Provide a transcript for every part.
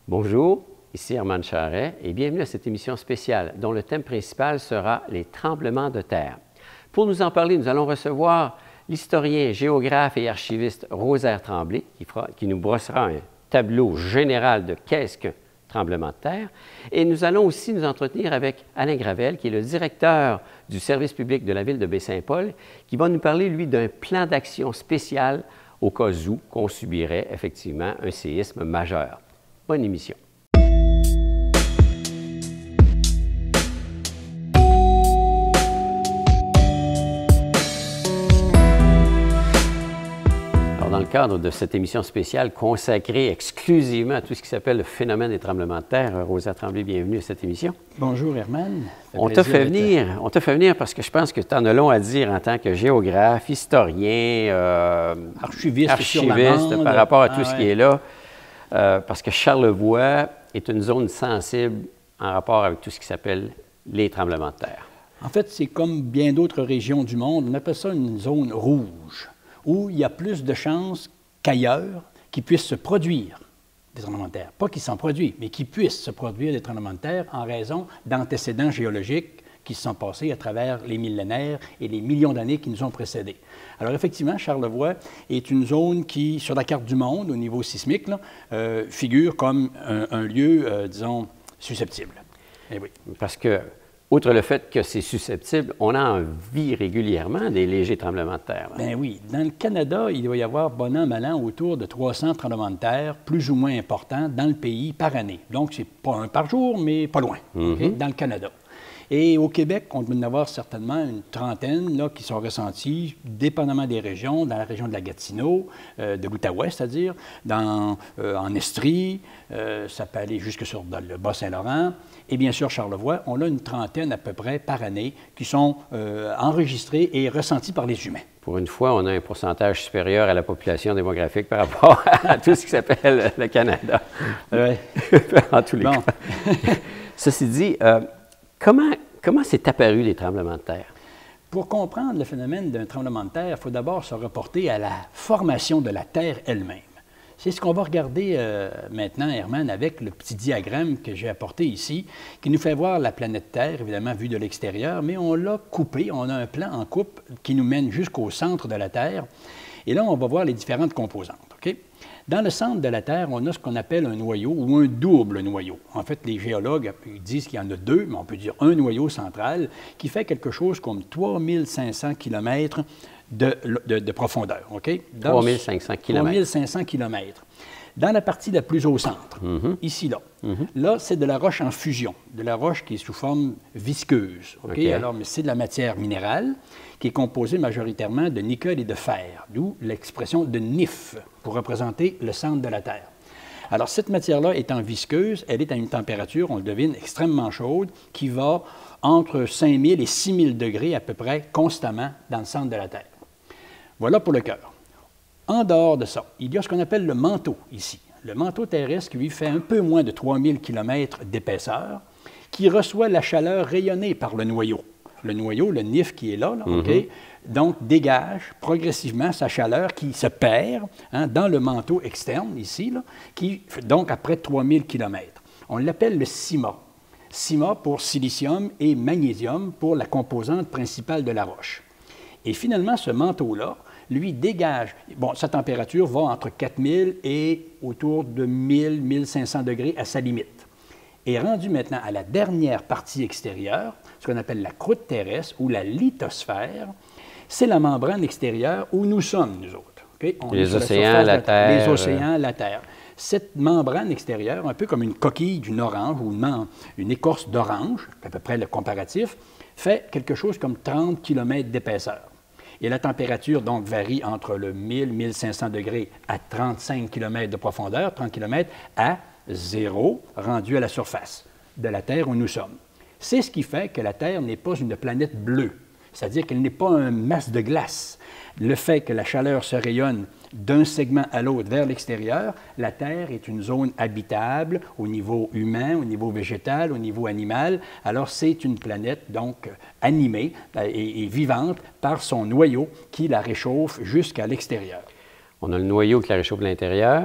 Bonjour, ici Herman Charret et bienvenue à cette émission spéciale dont le thème principal sera les tremblements de terre. Pour nous en parler, nous allons recevoir l'historien, géographe et archiviste Rosaire Tremblay qui nous brossera un tableau général de qu'est-ce qu'un tremblement de terre. Et nous allons aussi nous entretenir avec Alain Gravel, qui est le directeur du service public de la ville de Baie-Saint-Paul, qui va nous parler, lui, d'un plan d'action spécial au cas où on subirait effectivement un séisme majeur. Bonne émission. Alors, dans le cadre de cette émission spéciale consacrée exclusivement à tout ce qui s'appelle le phénomène des tremblements de terre, Rosaire Tremblay, bienvenue à cette émission. Bonjour Herman. On t'a fait venir parce que je pense que tu en as long à dire en tant que géographe, historien, archiviste par rapport à tout ce qui est là. Parce que Charlevoix est une zone sensible en rapport avec tout ce qui s'appelle les tremblements de terre. En fait, c'est comme bien d'autres régions du monde, on appelle ça une zone rouge, où il y a plus de chances qu'ailleurs qu'il puisse se produire des tremblements de terre. Pas qu'il s'en produise, mais qu'il puisse se produire des tremblements de terre en raison d'antécédents géologiques qui se sont passés à travers les millénaires et les millions d'années qui nous ont précédés. Alors effectivement, Charlevoix est une zone qui, sur la carte du monde, au niveau sismique, là, figure comme un lieu, disons, susceptible. Eh oui. Parce que, outre le fait que c'est susceptible, on en vit régulièrement des légers tremblements de terre. Bien oui. Dans le Canada, il doit y avoir, bon an, mal an, autour de 300 tremblements de terre, plus ou moins importants, dans le pays par année. Donc, c'est pas un par jour, mais pas loin, okay, dans le Canada. Et au Québec, on doit en avoir certainement une trentaine là, qui sont ressentis, dépendamment des régions, dans la région de la Gatineau, de l'Outaouais, c'est-à-dire, en Estrie, ça peut aller jusque sur le Bas-Saint-Laurent, et bien sûr Charlevoix. On a une trentaine à peu près par année qui sont enregistrés et ressentis par les humains. Pour une fois, on a un pourcentage supérieur à la population démographique par rapport à tout ce qui s'appelle le Canada. Oui. En tous les cas. Ceci dit, Comment s'est apparu les tremblements de terre? Pour comprendre le phénomène d'un tremblement de terre, il faut d'abord se reporter à la formation de la Terre elle-même. C'est ce qu'on va regarder maintenant, Herman, avec le petit diagramme que j'ai apporté ici, qui nous fait voir la planète Terre, évidemment, vue de l'extérieur, mais on l'a coupé, on a un plan en coupe qui nous mène jusqu'au centre de la Terre. Et là, on va voir les différentes composantes, OK? Dans le centre de la Terre, on a ce qu'on appelle un noyau ou un double noyau. En fait, les géologues disent qu'il y en a deux, mais on peut dire un noyau central qui fait quelque chose comme 3500 km de profondeur. OK? 3500 km. 3500 km. Dans la partie la plus au centre, ici, là. Là, c'est de la roche en fusion, de la roche qui est sous forme visqueuse. OK? Alors, mais c'est de la matière minérale qui est composée majoritairement de nickel et de fer, d'où l'expression de NIF pour représenter le centre de la Terre. Alors, cette matière-là étant visqueuse, elle est à une température, on le devine, extrêmement chaude, qui va entre 5000 et 6000 degrés à peu près constamment dans le centre de la Terre. Voilà pour le cœur. En dehors de ça, il y a ce qu'on appelle le manteau ici. Le manteau terrestre qui lui fait un peu moins de 3000 km d'épaisseur, qui reçoit la chaleur rayonnée par le noyau. Le noyau, le NIF qui est là, OK, donc dégage progressivement sa chaleur qui se perd dans le manteau externe ici, là, qui donc à près de 3000 km. On l'appelle le CIMA. CIMA pour silicium et magnésium pour la composante principale de la roche. Et finalement, ce manteau-là, lui, dégage, bon, sa température va entre 4000 et autour de 1000-1500 degrés à sa limite. Et rendu maintenant à la dernière partie extérieure, ce qu'on appelle la croûte terrestre ou la lithosphère, c'est la membrane extérieure où nous sommes, nous autres. Okay? Les océans, la Terre. Les océans, la Terre. Cette membrane extérieure, un peu comme une coquille d'une orange ou une écorce d'orange, à peu près le comparatif, fait quelque chose comme 30 km d'épaisseur. Et la température, donc, varie entre le 1000-1500 degrés à 35 km de profondeur, 30 km, à 0, rendu à la surface de la Terre où nous sommes. C'est ce qui fait que la Terre n'est pas une planète bleue, c'est-à-dire qu'elle n'est pas un masse de glace. Le fait que la chaleur se rayonne d'un segment à l'autre vers l'extérieur, la Terre est une zone habitable au niveau humain, au niveau végétal, au niveau animal. Alors, c'est une planète, donc, animée et vivante par son noyau qui la réchauffe jusqu'à l'extérieur. On a le noyau qui la réchauffe à l'intérieur,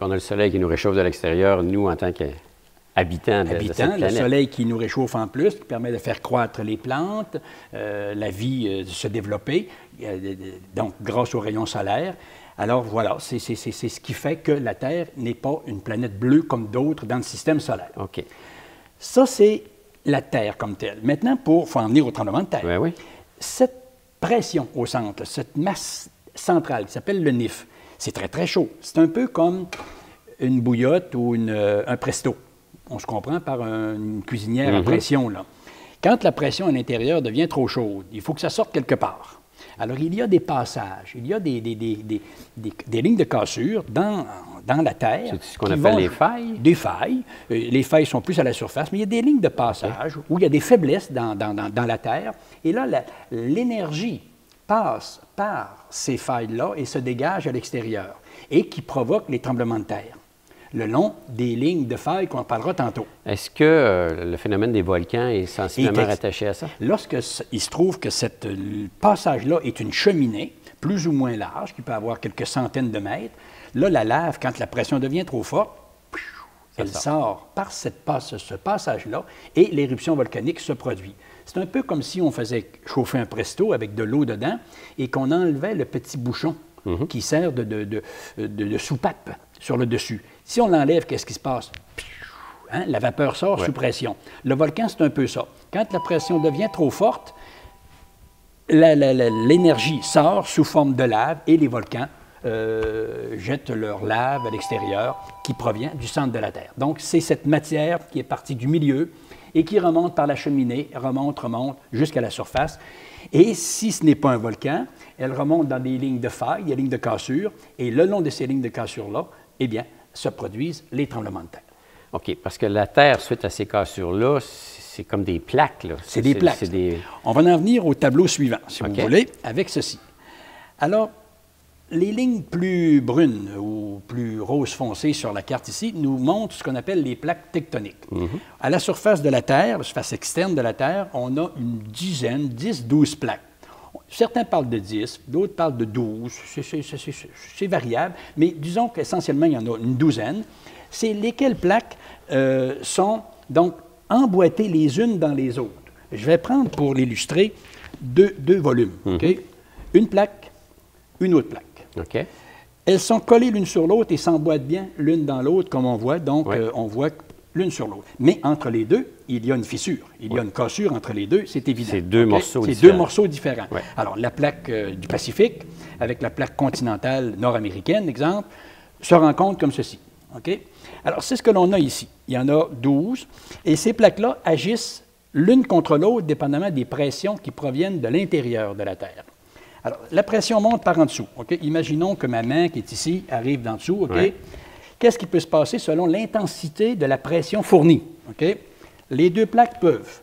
On a le soleil qui nous réchauffe de l'extérieur, nous, en tant qu'habitants de cette planète. Le soleil qui nous réchauffe en plus, qui permet de faire croître les plantes, la vie de se développer, donc grâce aux rayons solaires. Alors voilà, c'est ce qui fait que la Terre n'est pas une planète bleue comme d'autres dans le système solaire. OK. Ça, c'est la Terre comme telle. Maintenant, il faut en venir au tremblement de terre. Oui, oui. Cette pression au centre, cette masse centrale qui s'appelle le NIF, c'est très, très chaud. C'est un peu comme une bouillotte ou un presto. On se comprend par une cuisinière à pression, là. Quand la pression à l'intérieur devient trop chaude, il faut que ça sorte quelque part. Alors, il y a des passages, il y a des lignes de cassure dans la Terre. C'est ce qu'on appelle les failles? Des failles. Les failles sont plus à la surface, mais il y a des lignes de passage où il y a des faiblesses dans la Terre. Et là, l'énergie passe par ces failles-là et se dégage à l'extérieur et qui provoque les tremblements de terre le long des lignes de failles qu'on parlera tantôt. Est-ce que le phénomène des volcans est sensiblement rattaché à ça? Lorsqu'il se trouve que ce passage-là est une cheminée, plus ou moins large, qui peut avoir quelques centaines de mètres, là, la lave, quand la pression devient trop forte, elle sort par ce passage-là et l'éruption volcanique se produit. C'est un peu comme si on faisait chauffer un presto avec de l'eau dedans et qu'on enlevait le petit bouchon qui sert de soupape sur le dessus. Si on l'enlève, qu'est-ce qui se passe? Hein? La vapeur sort sous pression. Le volcan, c'est un peu ça. Quand la pression devient trop forte, l'énergie sort sous forme de lave et les volcans jettent leur lave à l'extérieur qui provient du centre de la Terre. Donc, c'est cette matière qui est partie du milieu et qui remonte par la cheminée, remonte jusqu'à la surface. Et si ce n'est pas un volcan, elle remonte dans des lignes de failles, des lignes de cassure, et le long de ces lignes de cassure-là, eh bien, se produisent les tremblements de terre. OK, parce que la Terre, suite à ces cassures-là, c'est comme des plaques, là. C'est des plaques. On va en venir au tableau suivant, si vous voulez, avec ceci. Alors, les lignes plus brunes ou plus rose foncé sur la carte ici nous montrent ce qu'on appelle les plaques tectoniques. À la surface de la Terre, la surface externe de la Terre, on a une dizaine, 10, 12 plaques. Certains parlent de 10, d'autres parlent de 12, c'est variable, mais disons qu'essentiellement, il y en a une douzaine. C'est lesquelles plaques sont donc emboîtées les unes dans les autres. Je vais prendre pour l'illustrer deux volumes. Okay? Une plaque, une autre plaque. Okay. Elles sont collées l'une sur l'autre et s'emboîtent bien l'une dans l'autre, comme on voit. Donc, on voit l'une sur l'autre. Mais entre les deux, il y a une fissure. Il y a une cassure entre les deux, c'est évident. C'est deux morceaux différents. C'est deux morceaux différents. Alors, la plaque du Pacifique, avec la plaque continentale nord-américaine, exemple, se rencontrent comme ceci. Okay? Alors, c'est ce que l'on a ici. Il y en a 12. Et ces plaques-là agissent l'une contre l'autre, dépendamment des pressions qui proviennent de l'intérieur de la Terre. Alors, la pression monte par en dessous. Okay? Imaginons que ma main qui est ici arrive d'en dessous. Okay? Qu'est-ce qui peut se passer selon l'intensité de la pression fournie? Okay? Les deux plaques peuvent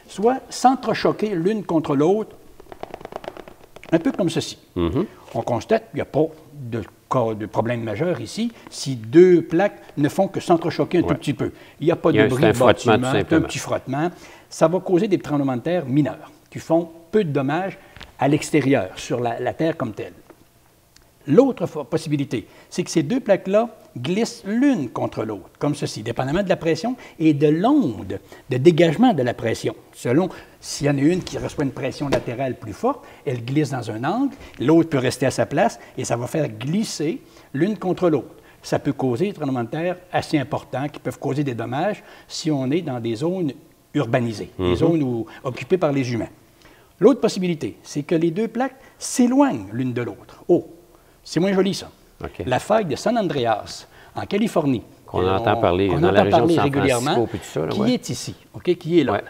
soit s'entrechoquer l'une contre l'autre, un peu comme ceci. On constate qu'il n'y a pas de cas de problème majeur ici si deux plaques ne font que s'entrechoquer un tout petit peu. Il n'y a pas de bruit de bâtiment, un petit frottement. Ça va causer des tremblements de terre mineurs qui font peu de dommages à l'extérieur, sur la Terre comme telle. L'autre possibilité, c'est que ces deux plaques-là glissent l'une contre l'autre, comme ceci, dépendamment de la pression et de l'onde de dégagement de la pression. Selon s'il y en a une qui reçoit une pression latérale plus forte, elle glisse dans un angle, l'autre peut rester à sa place et ça va faire glisser l'une contre l'autre. Ça peut causer des tremblements de terre assez importants qui peuvent causer des dommages si on est dans des zones urbanisées, des zones occupées par les humains. L'autre possibilité, c'est que les deux plaques s'éloignent l'une de l'autre. Oh, c'est moins joli ça. La faille de San Andreas, en Californie, qu'on entend parler dans la région de San Francisco, puis tout ça, qui est ici, qui est là.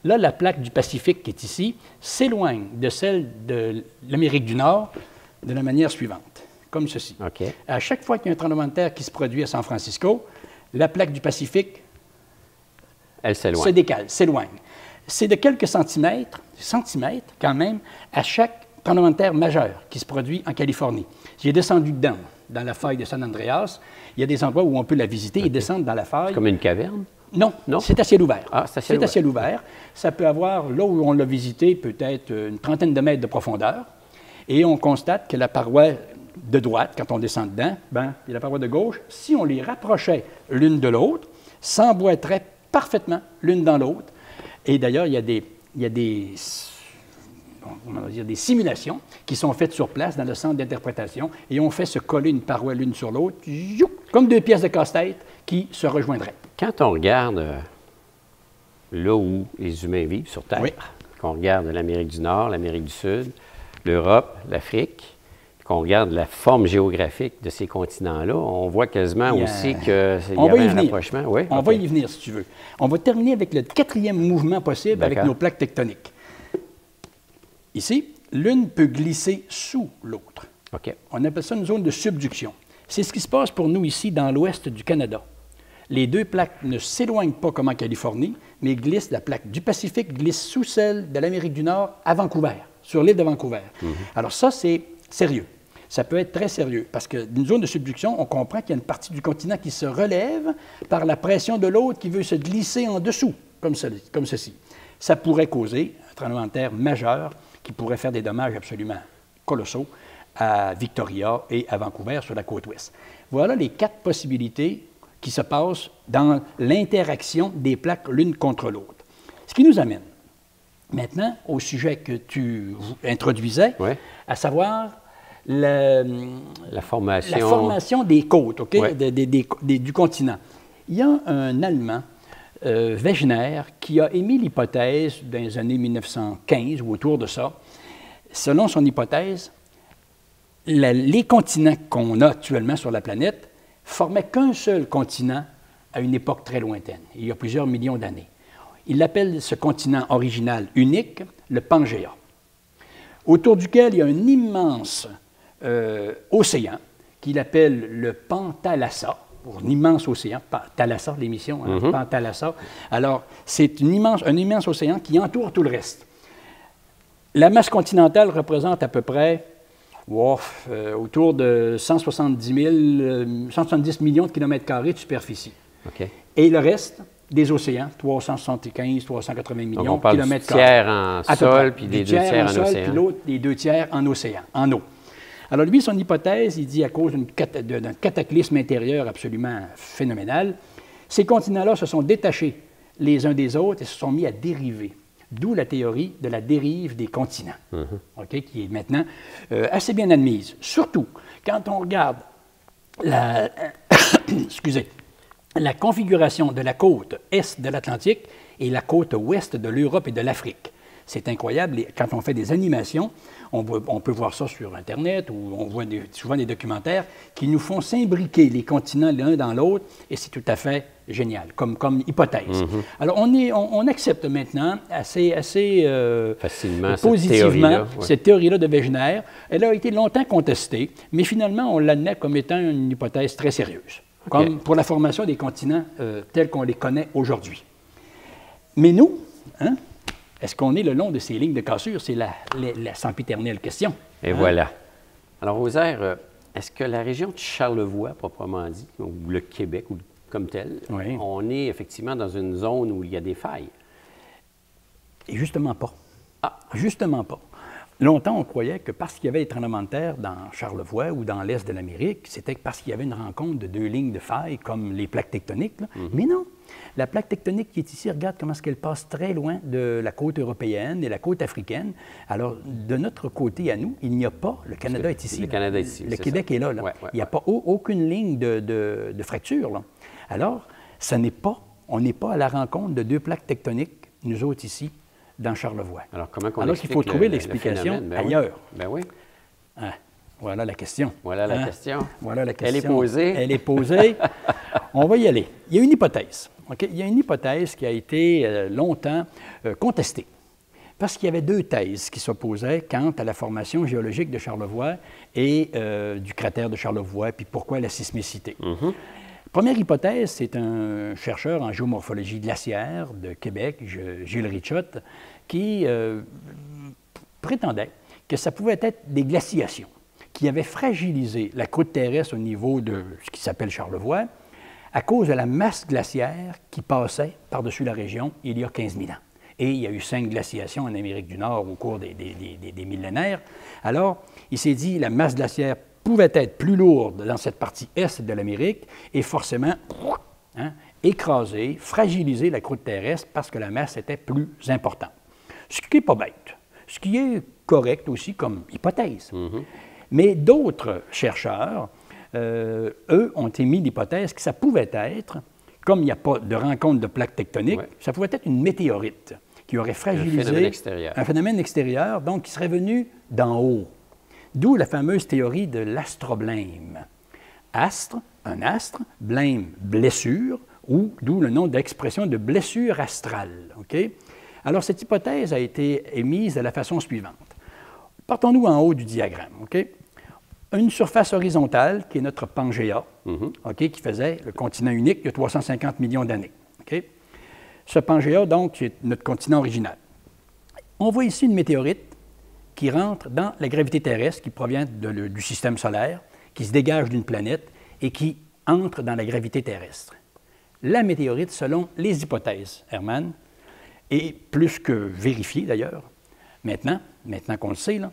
Là, la plaque du Pacifique qui est ici s'éloigne de celle de l'Amérique du Nord de la manière suivante, comme ceci. À chaque fois qu'il y a un tremblement de terre qui se produit à San Francisco, la plaque du Pacifique se décale, s'éloigne. C'est de quelques centimètres quand même, à chaque tremblement de terre majeur qui se produit en Californie. J'ai descendu dedans, dans la faille de San Andreas. Il y a des endroits où on peut la visiter et descendre dans la faille. Comme une caverne? Non, c'est à ciel ouvert. Ah, c'est à ciel ouvert. Ça peut avoir, là où on l'a visité, peut-être une trentaine de mètres de profondeur. Et on constate que la paroi de droite, quand on descend dedans, ben, et la paroi de gauche, si on les rapprochait l'une de l'autre, s'emboîteraient parfaitement l'une dans l'autre. Et d'ailleurs, il y a des simulations qui sont faites sur place dans le centre d'interprétation et on fait se coller une paroi l'une sur l'autre, comme deux pièces de casse-tête qui se rejoindraient. Quand on regarde là où les humains vivent sur Terre, qu'on regarde l'Amérique du Nord, l'Amérique du Sud, l'Europe, l'Afrique, qu'on regarde la forme géographique de ces continents-là, on voit quasiment aussi qu'il y avait un rapprochement. Oui? On va y venir, si tu veux. On va terminer avec le quatrième mouvement possible avec nos plaques tectoniques. Ici, l'une peut glisser sous l'autre. On appelle ça une zone de subduction. C'est ce qui se passe pour nous ici dans l'ouest du Canada. Les deux plaques ne s'éloignent pas comme en Californie, mais glissent, la plaque du Pacifique glisse sous celle de l'Amérique du Nord à Vancouver, sur l'île de Vancouver. Alors ça, c'est sérieux. Ça peut être très sérieux, parce que d'une zone de subduction, on comprend qu'il y a une partie du continent qui se relève par la pression de l'autre qui veut se glisser en dessous, comme ceci. Ça pourrait causer un tremblement de terre majeur qui pourrait faire des dommages absolument colossaux à Victoria et à Vancouver sur la côte ouest. Voilà les 4 possibilités qui se passent dans l'interaction des plaques l'une contre l'autre. Ce qui nous amène maintenant au sujet que tu introduisais, à savoir la formation des côtes, du continent. Il y a un Allemand, Wegener, qui a émis l'hypothèse dans les années 1915 ou autour de ça. Selon son hypothèse, les continents qu'on a actuellement sur la planète formaient qu'un seul continent à une époque très lointaine, il y a plusieurs millions d'années. Il appelle ce continent original unique le Pangéa, autour duquel il y a un immense océan qu'il appelle le Panthalassa, pour un immense océan, Thalassa, l'émission, Panthalassa. Alors, c'est un immense océan qui entoure tout le reste. La masse continentale représente à peu près autour de 170 millions de kilomètres carrés de superficie. Et le reste des océans, 375, 380 millions de kilomètres carrés. Tiers en sol, puis des 2 tiers en océan. Puis l'autre, les 2 tiers en océan, en eau. Alors lui, son hypothèse, il dit à cause d'un cataclysme intérieur absolument phénoménal, ces continents-là se sont détachés les uns des autres et se sont mis à dériver. D'où la théorie de la dérive des continents, qui est maintenant assez bien admise. Surtout quand on regarde la configuration de la côte est de l'Atlantique et la côte ouest de l'Europe et de l'Afrique. C'est incroyable. Quand on fait des animations, on peut voir ça sur Internet ou on voit souvent des documentaires qui nous font s'imbriquer les continents l'un dans l'autre et c'est tout à fait génial comme hypothèse. Alors, on accepte maintenant assez facilement positivement cette théorie-là de Wegener. Elle a été longtemps contestée, mais finalement, on l'admet comme étant une hypothèse très sérieuse, comme pour la formation des continents tels qu'on les connaît aujourd'hui. Mais nous, est-ce qu'on est le long de ces lignes de cassure? C'est la sempiternelle question. Et voilà. Alors, Rosaire, est-ce que la région de Charlevoix, proprement dit, ou le Québec, ou comme tel, on est effectivement dans une zone où il y a des failles? Et justement pas. Justement pas. Longtemps, on croyait que parce qu'il y avait des tremblements de terre dans Charlevoix ou dans l'est de l'Amérique, c'était parce qu'il y avait une rencontre de 2 lignes de failles, comme les plaques tectoniques. Mais non. La plaque tectonique qui est ici, regarde comment est-ce qu'elle passe très loin de la côte européenne et la côte africaine. Alors, de notre côté à nous, il n'y a pas, le Canada est ici. Le Canada est ici. Le Québec est là. Il n'y a pas aucune ligne de fracture. Là. Alors, on n'est pas à la rencontre de 2 plaques tectoniques, nous autres ici, dans Charlevoix. Alors, comment on Alors qu'il faut trouver l'explication ailleurs. Voilà la question. Voilà la question. Voilà la question. Elle est posée. Elle est posée. On va y aller. Il y a une hypothèse. Il y a une hypothèse qui a été longtemps contestée. Parce qu'il y avait 2 thèses qui s'opposaient quant à la formation géologique de Charlevoix et du cratère de Charlevoix, puis pourquoi la sismicité. Première hypothèse, c'est un chercheur en géomorphologie glaciaire de Québec, Gilles Richotte, qui prétendait que ça pouvait être des glaciations qui avaient fragilisé la croûte terrestre au niveau de ce qui s'appelle Charlevoix à cause de la masse glaciaire qui passait par-dessus la région il y a 15 000 ans. Et il y a eu 5 glaciations en Amérique du Nord au cours des millénaires. Alors, il s'est dit, la masse glaciaire pouvait être plus lourde dans cette partie est de l'Amérique et forcément écraser, fragiliser la croûte terrestre parce que la masse était plus importante. Ce qui n'est pas bête, ce qui est correct aussi comme hypothèse. Mais d'autres chercheurs, eux, ont émis l'hypothèse que ça pouvait être, comme il n'y a pas de rencontre de plaques tectoniques, ça pouvait être une météorite qui aurait fragilisé un phénomène extérieur, donc qui serait venu d'en haut. D'où la fameuse théorie de l'astroblème. Astre, un astre, blême, blessure, ou d'où le nom d'expression de blessure astrale. Okay? Alors, cette hypothèse a été émise de la façon suivante. Partons-nous en haut du diagramme. Okay? Une surface horizontale, qui est notre Pangéa, okay, qui faisait le continent unique il y a 350 millions d'années. Okay? Ce Pangéa, donc, c'est notre continent original. On voit ici une météorite qui rentre dans la gravité terrestre, qui provient du système solaire, qui se dégage d'une planète et qui entre dans la gravité terrestre. La météorite, selon les hypothèses, Hermann, est plus que vérifiée d'ailleurs, maintenant qu'on le sait, là,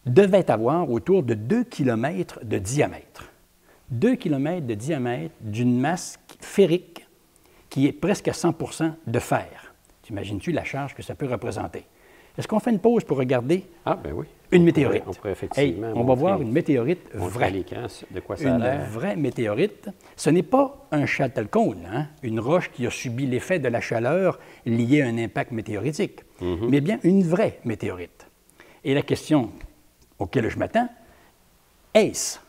devait avoir autour de 2 km de diamètre. 2 km de diamètre d'une masse ferrique qui est presque à 100 de fer. T'imagines-tu la charge que ça peut représenter? Est-ce qu'on fait une pause pour regarder une météorite? On pourrait effectivement on va voir une météorite vraie. De quoi ça a l'air? Une vraie météorite. Ce n'est pas un Shuttlecold, une roche qui a subi l'effet de la chaleur liée à un impact météoritique, mais bien une vraie météorite. Et la question auquel je m'attends, est-ce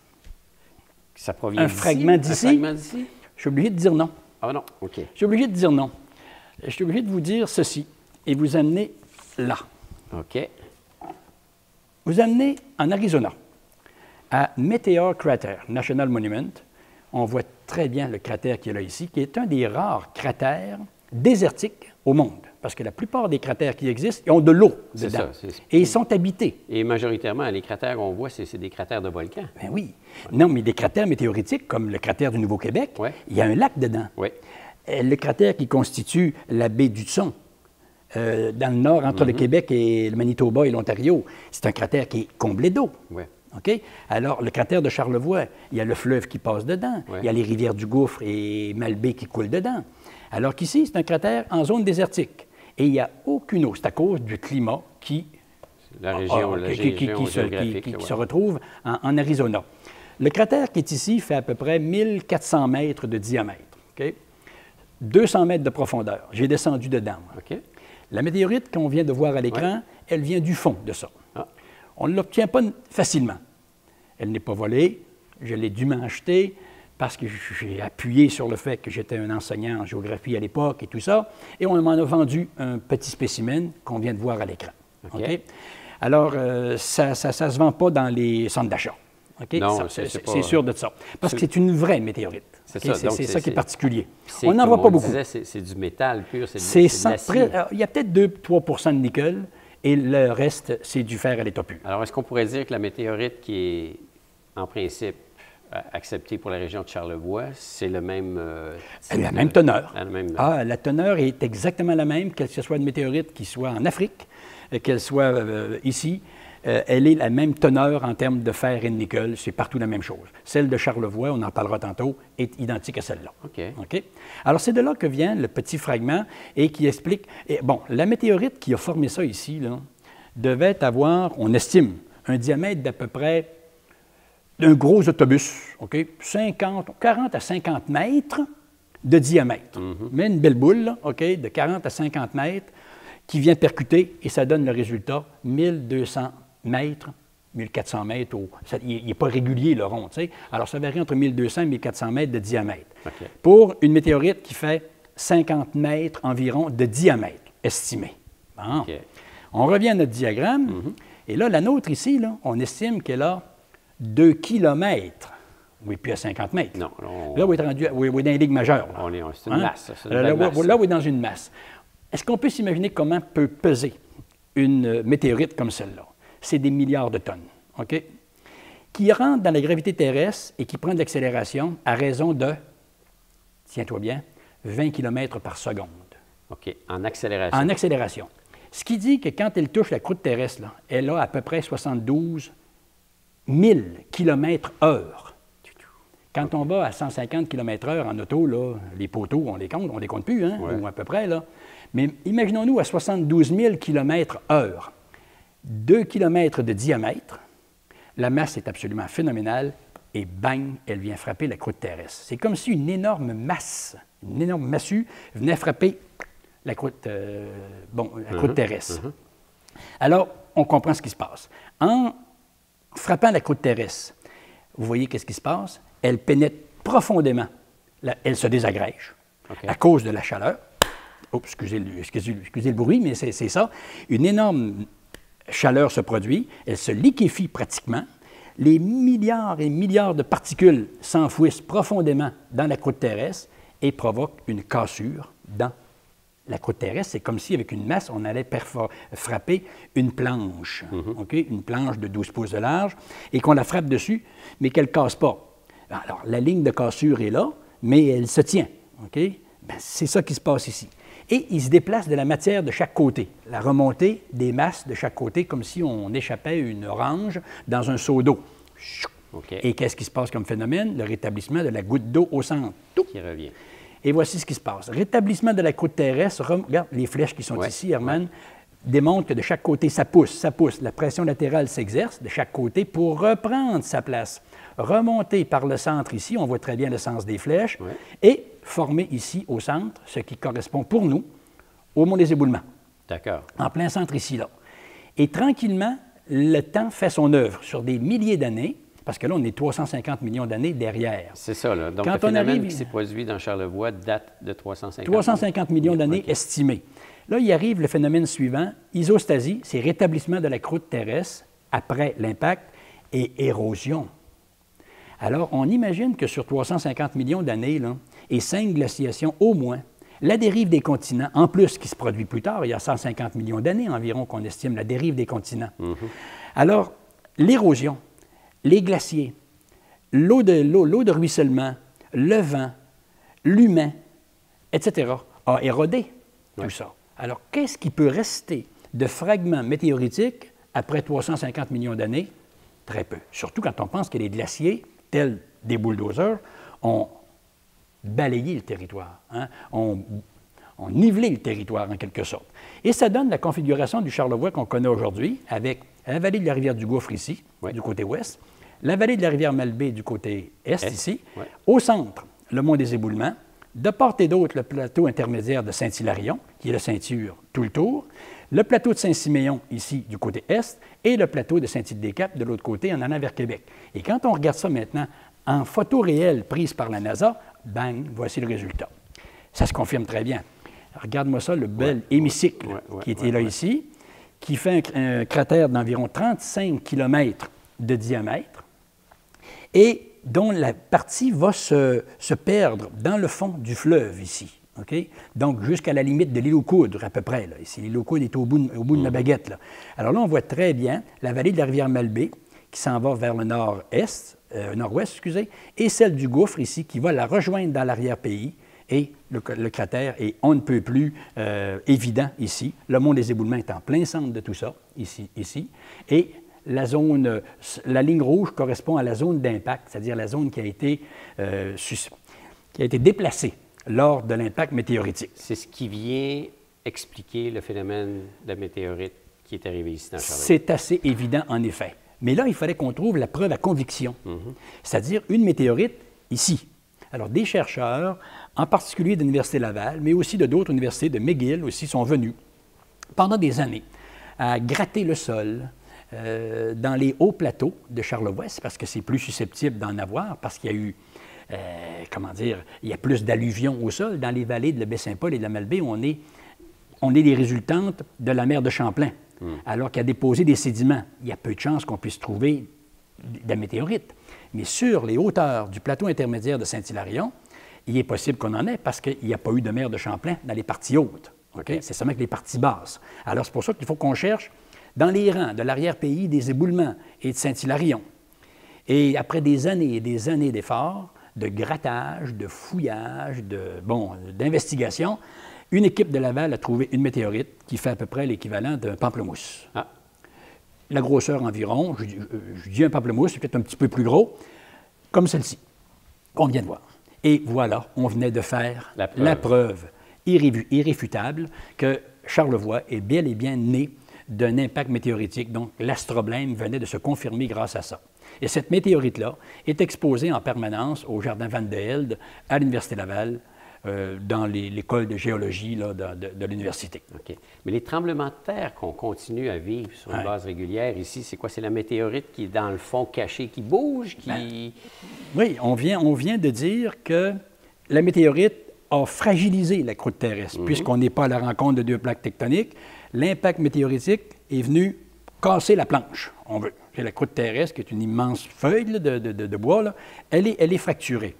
ça provient un fragment d'ici? Je suis obligé de dire non. Ah non, OK. Je suis obligé de dire non. Je suis obligé de vous dire ceci et vous amener là. OK. Vous amenez en Arizona, à Meteor Crater National Monument. On voit très bien le cratère qui est là ici, qui est un des rares cratères désertiques au monde. Parce que la plupart des cratères qui existent, ils ont de l'eau dedans. Et ils sont habités. Et majoritairement, les cratères qu'on voit, c'est des cratères de volcans. Ben oui. Non, mais des cratères météoritiques, comme le cratère du Nouveau-Québec, il y a un lac dedans. Le cratère qui constitue la baie d'Hudson, dans le nord, entre le Québec et le Manitoba et l'Ontario, c'est un cratère qui est comblé d'eau. OK? Alors, le cratère de Charlevoix, il y a le fleuve qui passe dedans, il y a les rivières du Gouffre et Malbaie qui coulent dedans. Alors qu'ici, c'est un cratère en zone désertique. Et il n'y a aucune eau. C'est à cause du climat qui se retrouve en Arizona. Le cratère qui est ici fait à peu près 1400 mètres de diamètre. Okay? 200 mètres de profondeur. J'ai descendu dedans. Okay. La météorite qu'on vient de voir à l'écran, elle vient du fond de ça. On ne l'obtient pas facilement. Elle n'est pas volée. Je l'ai dûment achetée parce que j'ai appuyé sur le fait que j'étais un enseignant en géographie à l'époque et tout ça. Et on m'en a vendu un petit spécimen qu'on vient de voir à l'écran. Okay? Alors, ça ne se vend pas dans les centres d'achat. Okay? Non, c'est sûr de ça. Parce que c'est une vraie météorite. Okay? C'est ça qui est particulier. On n'en voit pas beaucoup. C'est du métal pur, c'est de l'acier. Il y a peut-être 2-3 de nickel et le reste, c'est du fer à l'état pur. Alors, est-ce qu'on pourrait dire que la météorite qui est, en principe, acceptée pour la région de Charlevoix, c'est le même... la même teneur. La teneur est exactement la même, que ce soit une météorite qui soit en Afrique, qu'elle soit ici. Elle est la même teneur en termes de fer et de nickel. C'est partout la même chose. Celle de Charlevoix, on en parlera tantôt, est identique à celle-là. OK? Alors, c'est de là que vient le petit fragment et qui explique... la météorite qui a formé ça ici, là, devait avoir, on estime, un diamètre d'à peu près d'un gros autobus, OK? 40 à 50 mètres de diamètre. Mais une belle boule, là, OK, de 40 à 50 mètres qui vient percuter et ça donne le résultat 1200 mètres, 1400 mètres. Il n'est pas régulier, le rond, tu sais. Alors, ça varie entre 1200 et 1400 mètres de diamètre. Pour une météorite qui fait 50 mètres environ de diamètre, estimé. Bon. On revient à notre diagramme. Et là, la nôtre ici, là, on estime qu'elle a 2 kilomètres. Oui, puis à 50 mètres. Non, là, on est rendu dans une ligue majeure. C'est une masse. Là, on est dans une masse. Est-ce qu'on peut s'imaginer comment peut peser une météorite comme celle-là? C'est des milliards de tonnes, OK? Qui rentre dans la gravité terrestre et qui prend de l'accélération à raison de, tiens-toi bien, 20 km par seconde. OK, en accélération. En accélération. Ce qui dit que quand elle touche la croûte terrestre, là, elle a à peu près 72 1000 km/h. Quand on va à 150 km/h en auto, là, les poteaux, on les compte plus, hein, ou à peu près, là. Mais imaginons-nous à 72 000 km/h, 2 km de diamètre, la masse est absolument phénoménale, et bang, elle vient frapper la croûte terrestre. C'est comme si une énorme masse, une énorme massue venait frapper la croûte, croûte terrestre. Alors, on comprend ce qui se passe. En frappant la croûte terrestre, vous voyez qu'est-ce qui se passe? Elle pénètre profondément. Elle se désagrège à cause de la chaleur. Oh, excusez le bruit, mais c'est ça. Une énorme chaleur se produit. Elle se liquéfie pratiquement. Les milliards et milliards de particules s'enfouissent profondément dans la croûte terrestre et provoquent une cassure dans la croûte terrestre. C'est comme si, avec une masse, on allait frapper une planche, une planche de 12 pouces de large, et qu'on la frappe dessus, mais qu'elle ne casse pas. Alors, la ligne de cassure est là, mais elle se tient. Ben, c'est ça qui se passe ici. Et il se déplace de la matière de chaque côté, la remontée des masses de chaque côté, comme si on échappait une orange dans un seau d'eau. Et qu'est-ce qui se passe comme phénomène? Le rétablissement de la goutte d'eau au centre. Qui revient. Et voici ce qui se passe. Rétablissement de la croûte terrestre. Regarde les flèches qui sont ici, Herman, démontrent que de chaque côté, ça pousse, ça pousse. La pression latérale s'exerce de chaque côté pour reprendre sa place. Remonter par le centre ici, on voit très bien le sens des flèches, et former ici au centre, ce qui correspond pour nous au mont des éboulements. D'accord. En plein centre ici, là. Et tranquillement, le temps fait son œuvre sur des milliers d'années, parce que là, on est 350 millions d'années derrière. C'est ça, là. Donc, quand le phénomène qui s'est produit dans Charlevoix date de 350 millions d'années estimées. Là, il arrive le phénomène suivant, isostasie, c'est rétablissement de la croûte terrestre après l'impact, et érosion. Alors, on imagine que sur 350 millions d'années, et 5 glaciations au moins, la dérive des continents, en plus, qui se produit plus tard, il y a 150 millions d'années environ qu'on estime la dérive des continents. Alors, l'érosion, les glaciers, l'eau de ruissellement, le vent, l'humain, etc., a érodé tout ça. Alors, qu'est-ce qui peut rester de fragments météoritiques après 350 millions d'années? Très peu. Surtout quand on pense que les glaciers, tels des bulldozers, ont balayé le territoire, ont nivelé le territoire en quelque sorte. Et ça donne la configuration du Charlevoix qu'on connaît aujourd'hui, avec la vallée de la rivière du Gouffre ici, du côté ouest, la vallée de la rivière Malbaie du côté est ici, au centre, le mont des Éboulements, de part et d'autre, le plateau intermédiaire de Saint-Hilarion, qui est la ceinture tout le tour, le plateau de Saint-Siméon, ici, du côté est, et le plateau de Saint-Tite-des-Caps, de l'autre côté, en allant vers Québec. Et quand on regarde ça maintenant, en photo réelle prise par la NASA, bang, voici le résultat. Ça se confirme très bien. Regarde-moi ça, le bel hémicycle qui était là ici, qui fait un cratère d'environ 35 km de diamètre, et dont la partie va se perdre dans le fond du fleuve ici. Donc, jusqu'à la limite de l'île aux Coudres, à peu près. Là. Ici, l'île aux Coudres est au bout de ma baguette. Là. Alors là, on voit très bien la vallée de la rivière Malbaie qui s'en va vers le nord-ouest, et celle du Gouffre ici qui va la rejoindre dans l'arrière-pays. Et le cratère est on ne peut plus évident ici. Le mont des Éboulements est en plein centre de tout ça, ici. Et la ligne rouge correspond à la zone d'impact, c'est-à-dire la zone qui a été déplacée lors de l'impact météoritique. C'est ce qui vient expliquer le phénomène de météorite qui est arrivé ici dans Charlevoix. C'est assez évident, en effet. Mais là, il fallait qu'on trouve la preuve à conviction, c'est-à-dire une météorite ici. Alors, des chercheurs, en particulier de l'Université Laval, mais aussi de d'autres universités, de McGill aussi, sont venus pendant des années à gratter le sol dans les hauts plateaux de Charlevoix, parce que c'est plus susceptible d'en avoir, parce qu'il y a eu, il y a plus d'alluvions au sol. Dans les vallées de la Baie-Saint-Paul et de la Malbaie, on est des résultantes de la mer de Champlain, alors qu'il a déposé des sédiments. Il y a peu de chances qu'on puisse trouver de la météorite. Mais sur les hauteurs du plateau intermédiaire de Saint-Hilarion, il est possible qu'on en ait parce qu'il n'y a pas eu de mer de Champlain dans les parties hautes. C'est seulement que les parties basses. Alors, c'est pour ça qu'il faut qu'on cherche dans les rangs de l'arrière-pays des Éboulements et de Saint-Hilarion. Et après des années et des années d'efforts, de grattage, de fouillage, d'investigation, une équipe de Laval a trouvé une météorite qui fait à peu près l'équivalent d'un pamplemousse. la grosseur environ, je dis un pamplemousse, c'est peut-être un petit peu plus gros, comme celle-ci, qu'on vient de voir. Et voilà, on venait de faire la preuve irréfutable que Charlevoix est bel et bien né d'un impact météoritique. Donc, l'astroblème venait de se confirmer grâce à ça. Et cette météorite-là est exposée en permanence au Jardin Van de Helder, à l'Université Laval, dans l'école de géologie là, de l'université. OK. Mais les tremblements de terre qu'on continue à vivre sur une base régulière ici, c'est quoi? C'est la météorite qui est dans le fond caché, qui bouge, qui... Oui, on vient de dire que la météorite a fragilisé la croûte terrestre. Puisqu'on n'est pas à la rencontre de deux plaques tectoniques, l'impact météoritique est venu casser la planche, on veut. C'est la croûte terrestre, qui est une immense feuille là, de bois, là, elle est fracturée.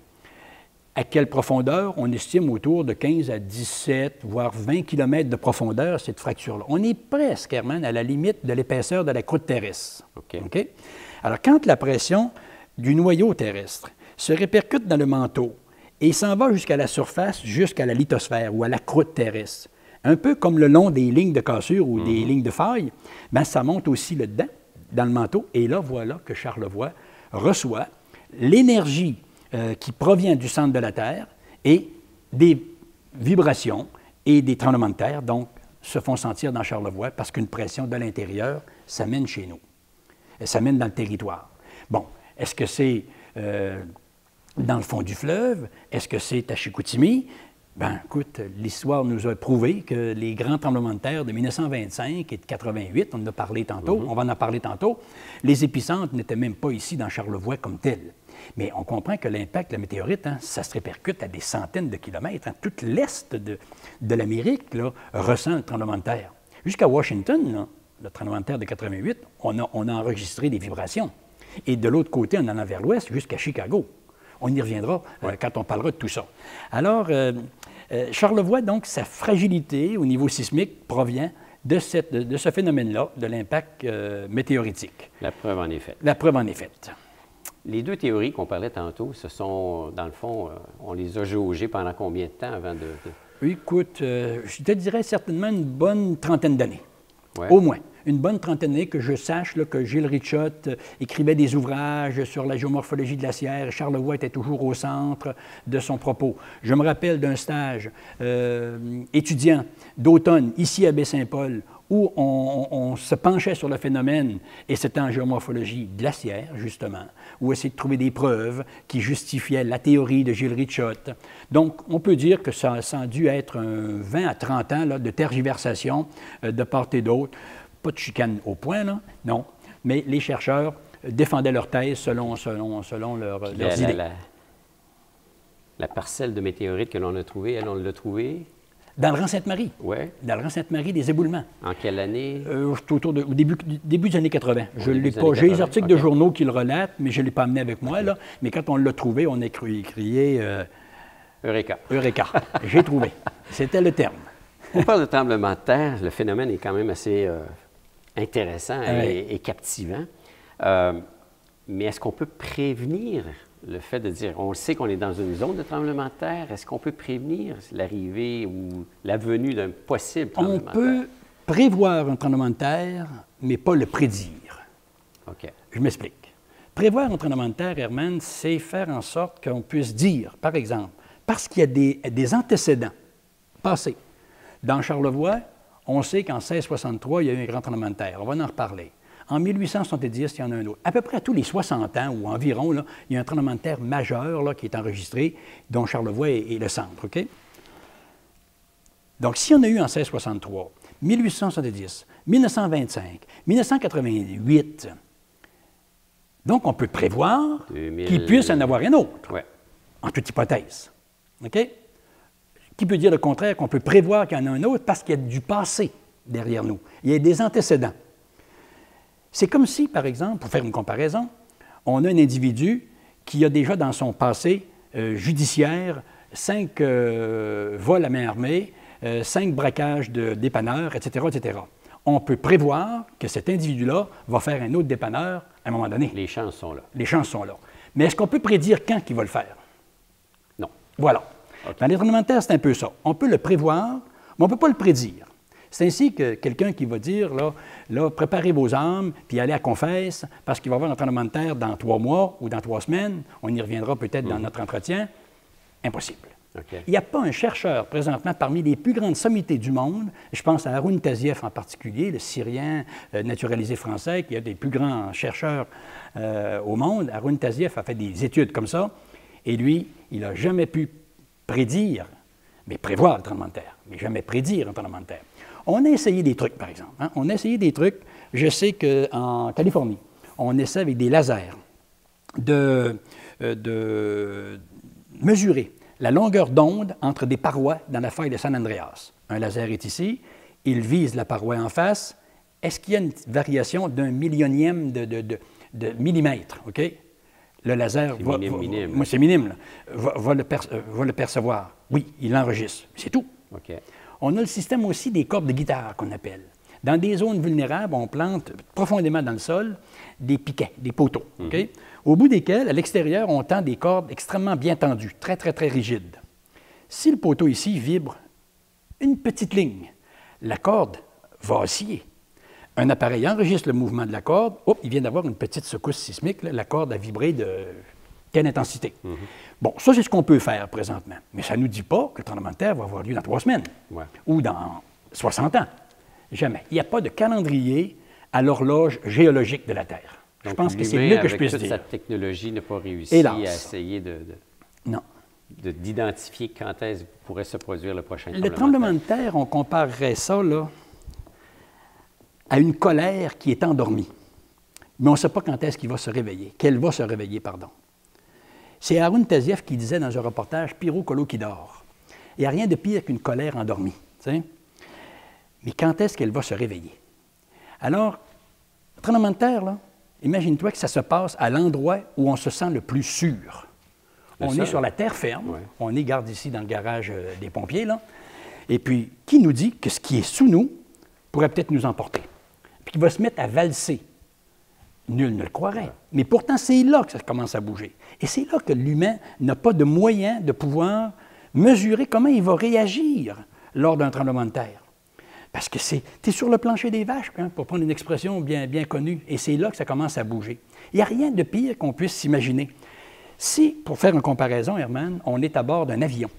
À quelle profondeur? On estime autour de 15 à 17, voire 20 km de profondeur, cette fracture-là. On est presque, Herman, à la limite de l'épaisseur de la croûte terrestre. OK? Alors, quand la pression du noyau terrestre se répercute dans le manteau et s'en va jusqu'à la surface, jusqu'à la lithosphère ou à la croûte terrestre, un peu comme le long des lignes de cassure ou des lignes de faille, bien, ça monte aussi là-dedans, dans le manteau, et là, voilà que Charlevoix reçoit l'énergie qui provient du centre de la Terre et des vibrations et des tremblements de terre, donc, se font sentir dans Charlevoix parce qu'une pression de l'intérieur s'amène chez nous. Elle s'amène dans le territoire. Bon, est-ce que c'est dans le fond du fleuve? Est-ce que c'est à Chicoutimi? Bien, écoute, l'histoire nous a prouvé que les grands tremblements de terre de 1925 et de 88, on en a parlé tantôt, on va en parler tantôt, les épicentres n'étaient même pas ici dans Charlevoix comme tels. Mais on comprend que l'impact de la météorite, ça se répercute à des centaines de kilomètres. Tout l'est de l'Amérique ressent le tremblement de terre. Jusqu'à Washington, là, le tremblement de terre de 88, on a enregistré des vibrations. Et de l'autre côté, en allant vers l'ouest, jusqu'à Chicago. On y reviendra quand on parlera de tout ça. Alors, Charlevoix, donc, sa fragilité au niveau sismique provient de ce phénomène-là, de l'impact météoritique. La preuve en est faite. La preuve en est faite. Les deux théories qu'on parlait tantôt, ce sont, dans le fond, on les a jaugées pendant combien de temps avant de... Écoute, je te dirais certainement une bonne trentaine d'années, ouais. Au moins. Une bonne trentaine d'années que je sache là, que Gilles Richotte écrivait des ouvrages sur la géomorphologie glaciaire. Charlevoix était toujours au centre de son propos. Je me rappelle d'un stage étudiant d'automne ici à Baie-Saint-Paul où on se penchait sur le phénomène, et c'était en géomorphologie glaciaire, justement, où on essayait de trouver des preuves qui justifiaient la théorie de Gilles Richotte. Donc, on peut dire que ça a dû être 20 à 30 ans là, de tergiversation de part et d'autre. Pas de chicane au point, là, non, mais les chercheurs défendaient leur thèse selon leurs idées. La parcelle de météorite que l'on a trouvée, elle, on l'a trouvée? Dans le Rang Sainte-Marie. Oui. Dans le Rang Sainte-Marie, des éboulements. En quelle année? Au début des années 80. Je l'ai pas. J'ai les articles de journaux qui le relatent, mais je ne l'ai pas amené avec moi, là. Mais quand on l'a trouvé, on a crié... Eureka. Eureka. J'ai trouvé. C'était le terme. On parle de tremblement de terre. Le phénomène est quand même assez intéressant et captivant. Mais est-ce qu'on peut prévenir le fait de dire, on sait qu'on est dans une zone de tremblement de terre, est-ce qu'on peut prévenir l'arrivée ou la venue d'un possible tremblement de terre? On peut prévoir un tremblement de terre, mais pas le prédire. OK. Je m'explique. Prévoir un tremblement de terre, Herman, c'est faire en sorte qu'on puisse dire, par exemple, parce qu'il y a des antécédents passés. Dans Charlevoix, on sait qu'en 1663, il y a eu un grand tremblement de terre. On va en reparler. En 1870, il y en a un autre. À peu près à tous les 60 ans ou environ, là, il y a un tremblement de terre majeur là, qui est enregistré, dont Charlevoix est le centre. OK? Donc, s'il y en a eu en 1663, 1870, 1925, 1988, donc on peut prévoir qu'il puisse en avoir un autre, en toute hypothèse. OK? Qui peut dire le contraire, qu'on peut prévoir qu'il y en a un autre parce qu'il y a du passé derrière nous. Il y a des antécédents. C'est comme si, par exemple, pour faire une comparaison, on a un individu qui a déjà dans son passé judiciaire 5 vols à main armée, 5 braquages de dépanneurs, etc., etc. On peut prévoir que cet individu-là va faire un autre dépanneur à un moment donné. Les chances sont là. Les chances sont là. Mais est-ce qu'on peut prédire quand il va le faire? Non. Voilà. Okay. Dans les tremblements de terre, c'est un peu ça. On peut le prévoir, mais on ne peut pas le prédire. C'est ainsi que quelqu'un qui va dire, là, préparez vos âmes, puis allez à confesse, parce qu'il va y avoir un tremblement de terre dans 3 mois ou dans 3 semaines, on y reviendra peut-être dans notre entretien, impossible. Okay. Il n'y a pas un chercheur présentement parmi les plus grandes sommités du monde, je pense à Haroun Tazieff en particulier, le Syrien naturalisé français, qui est un des plus grands chercheurs au monde. Haroun Tazieff a fait des études comme ça, et lui, il n'a jamais pu prédire, mais prévoir le tremblement de terre, mais jamais prédire un tremblement de terre. On a essayé des trucs, par exemple. Hein? On a essayé des trucs, je sais qu'en Californie, on essaie avec des lasers de mesurer la longueur d'onde entre des parois dans la faille de San Andreas. Un laser est ici, il vise la paroi en face. Est-ce qu'il y a une variation d'un millionième de millimètre? OK? Le laser c'est minime, là, va le percevoir. Oui, il l'enregistre. C'est tout. Okay. On a le système aussi des cordes de guitare qu'on appelle. Dans des zones vulnérables, on plante profondément dans le sol des piquets, des poteaux, okay? Au bout desquels, à l'extérieur, on tend des cordes extrêmement bien tendues, très, très, très rigides. Si le poteau ici vibre une petite ligne, la corde va osciller. Un appareil enregistre le mouvement de la corde, il vient d'avoir une petite secousse sismique, là, la corde a vibré de quelle intensité. Bon, ça, c'est ce qu'on peut faire présentement. Mais ça ne nous dit pas que le tremblement de terre va avoir lieu dans 3 semaines ou dans 60 ans. Jamais. Il n'y a pas de calendrier à l'horloge géologique de la Terre. Donc, je pense que c'est mieux que je puisse dire. Cette technologie n'a pas réussi à essayer d'identifier quand est-ce que pourrait se produire le prochain tremblement de terre. Le tremblement de terre, on comparerait ça là, à une colère qui est endormie. Mais on ne sait pas quand est-ce qu'il va se réveiller, qu'elle va se réveiller, pardon. C'est Haroun Tazieff qui disait dans un reportage « Piro colo qui dort ». Il n'y a rien de pire qu'une colère endormie. T'sais? Mais quand est-ce qu'elle va se réveiller? Alors, le tremblement de terre, là, imagine-toi que ça se passe à l'endroit où on se sent le plus sûr. On est sur la terre ferme, on est, garde ici dans le garage des pompiers, là, et puis qui nous dit que ce qui est sous nous pourrait peut-être nous emporter, puis qu'il va se mettre à valser. Nul ne le croirait. Mais pourtant, c'est là que ça commence à bouger. Et c'est là que l'humain n'a pas de moyen de pouvoir mesurer comment il va réagir lors d'un tremblement de terre. Parce que tu es sur le plancher des vaches, hein, pour prendre une expression bien, bien connue, et c'est là que ça commence à bouger. Il n'y a rien de pire qu'on puisse s'imaginer. Si, pour faire une comparaison, Herman, on est à bord d'un avion,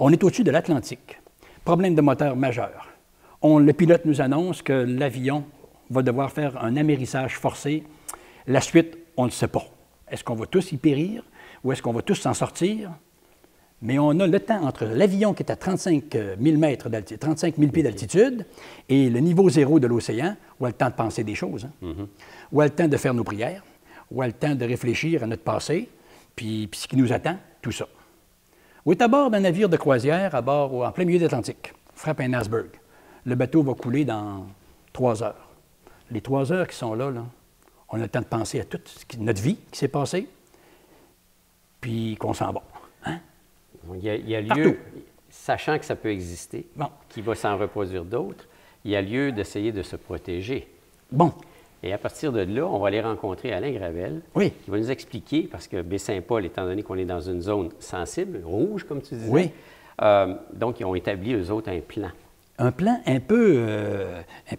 on est au-dessus de l'Atlantique, problème de moteur majeur. Le pilote nous annonce que l'avion va devoir faire un amérissage forcé. La suite, on ne le sait pas. Est-ce qu'on va tous y périr ou est-ce qu'on va tous s'en sortir? Mais on a le temps entre l'avion qui est à 35 000 pieds d'altitude et le niveau zéro de l'océan, où on a le temps de penser des choses, hein? Où on a le temps de faire nos prières, où on a le temps de réfléchir à notre passé, puis ce qui nous attend, tout ça. Ou est à bord d'un navire de croisière, en plein milieu de l'Atlantique, frappe un iceberg. Le bateau va couler dans 3 heures. Les 3 heures qui sont là, on a le temps de penser à toute notre vie qui s'est passée, puis qu'on s'en va. Hein? Il y a lieu, sachant que ça peut exister, qu'il va s'en reproduire d'autres, il y a lieu d'essayer de se protéger. Bon. Et à partir de là, on va aller rencontrer Alain Gravel, qui va nous expliquer, parce que Baie-Saint-Paul, étant donné qu'on est dans une zone sensible, rouge, comme tu disais, donc ils ont établi, eux autres, un plan. Un plan un peu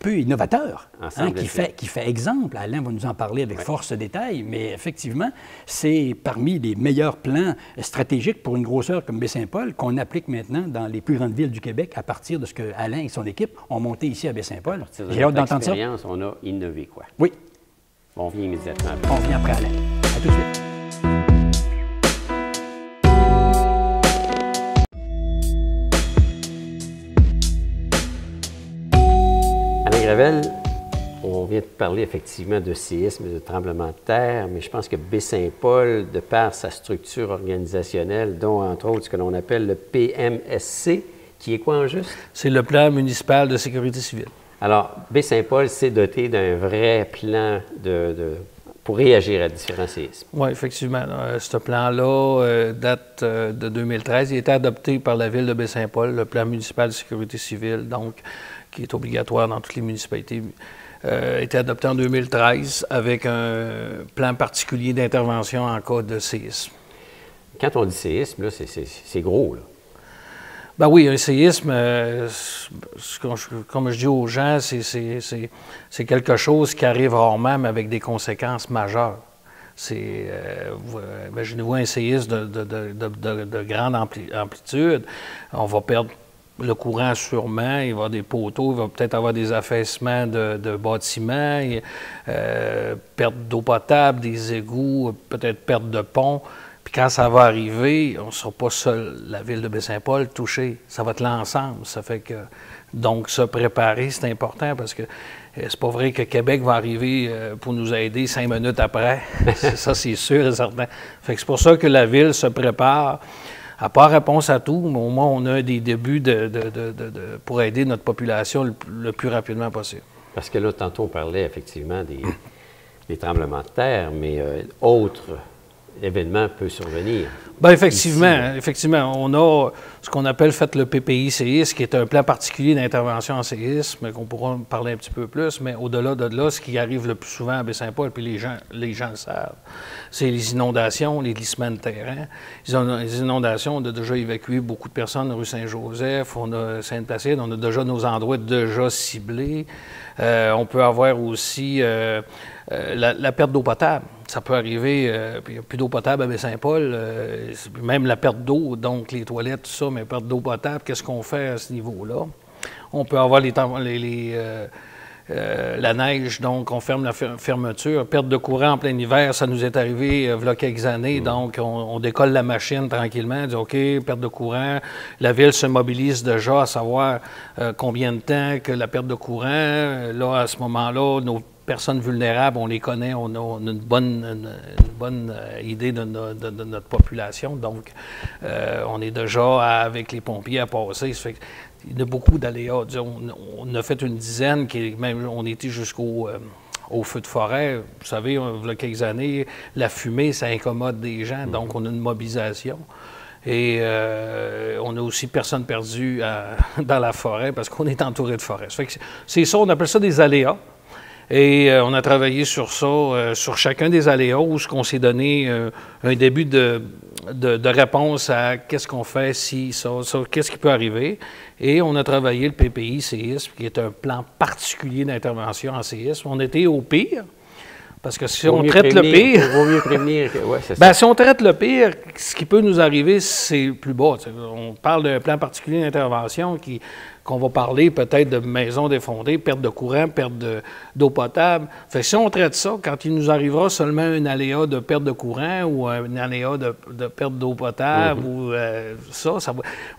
innovateur, hein, qui fait exemple. Alain va nous en parler avec force détail, mais effectivement, c'est parmi les meilleurs plans stratégiques pour une grosseur comme Baie-Saint-Paul qu'on applique maintenant dans les plus grandes villes du Québec à partir de ce que Alain et son équipe ont monté ici à Baie-Saint-Paul. J'ai hâte d'entendre ça. On a innové, quoi. Oui. On vient immédiatement après. On vient après Alain. À tout de suite. Gravel, on vient de parler effectivement de séisme et de tremblement de terre, mais je pense que Baie-Saint-Paul, de par sa structure organisationnelle, dont entre autres ce que l'on appelle le PMSC, qui est quoi en juste? C'est le plan municipal de sécurité civile. Alors, Baie-Saint-Paul s'est doté d'un vrai plan pour réagir à différents séismes. Oui, effectivement. Ce plan-là date de 2013. Il a été adopté par la ville de Baie-Saint-Paul, le plan municipal de sécurité civile, donc qui est obligatoire dans toutes les municipalités, a été adopté en 2013 avec un plan particulier d'intervention en cas de séisme. Quand on dit séisme, là, c'est gros, là. Ben oui, un séisme, comme je dis aux gens, c'est quelque chose qui arrive rarement, mais avec des conséquences majeures. Imaginez-vous un séisme de grande amplitude. On va perdre le courant sûrement, il va y avoir des poteaux, il va peut-être avoir des affaissements de bâtiments, perte d'eau potable, des égouts, peut-être perte de ponts. Puis quand ça va arriver, on ne sera pas seul, la ville de Baie-Saint-Paul, touchée. Ça va être l'ensemble. Ça fait que, donc, se préparer, c'est important parce que c'est pas vrai que Québec va arriver pour nous aider 5 minutes après. Ça, c'est sûr et certain. Fait que c'est pour ça que la ville se prépare. Elle n'a pas réponse à tout, mais au moins, on a des débuts pour aider notre population le plus rapidement possible. Parce que là, tantôt, on parlait effectivement des tremblements de terre, mais autres événement peut survenir. Bien, effectivement, on a ce qu'on appelle le PPI séisme, qui est un plan particulier d'intervention en séisme, qu'on pourra en parler un petit peu plus, mais au-delà de là, ce qui arrive le plus souvent à Baie-Saint-Paul, puis les gens le savent, c'est les inondations, les glissements de terrain. Les inondations, on a déjà évacué beaucoup de personnes, rue Saint-Joseph, on a Sainte-Placide, on a déjà nos endroits déjà ciblés. On peut avoir aussi la perte d'eau potable. Ça peut arriver, il n'y a plus d'eau potable à Baie-Saint-Paul, même la perte d'eau, donc les toilettes, tout ça, mais perte d'eau potable, qu'est-ce qu'on fait à ce niveau-là? On peut avoir la neige, donc on ferme la fermeture. Perte de courant en plein hiver, ça nous est arrivé il y a quelques années, donc on décolle la machine tranquillement, on dit OK, perte de courant. La ville se mobilise déjà à savoir combien de temps que la perte de courant. Là, à ce moment-là, nos personnes vulnérables, on les connaît, on a une bonne idée de notre population. Donc, on est déjà avec les pompiers à passer. Ça fait il y a beaucoup d'aléas. On a fait une dizaine, même on était jusqu'au feu de forêt. Vous savez, il y a quelques années, la fumée, ça incommode des gens, donc on a une mobilisation. Et on a aussi personne perdue dans la forêt parce qu'on est entouré de forêt. Ça fait que c'est ça, on appelle ça des aléas. Et on a travaillé sur ça, sur chacun des aléas, où on s'est donné un début de réponse à qu'est-ce qu'on fait si ça, qu'est-ce qui peut arriver. Et on a travaillé le PPI séisme, qui est un plan particulier d'intervention en séisme. On était au pire, parce que si on traite le pire... Il vaut mieux prévenir. Ouais, c'est ça. Bien, si on traite le pire, ce qui peut nous arriver, c'est plus bas. On parle d'un plan particulier d'intervention qu'on va parler peut-être de maisons défondées, perte de courant, perte d'eau potable. Fait que si on traite ça, quand il nous arrivera seulement un aléa de perte de courant ou un aléa de perte d'eau potable ou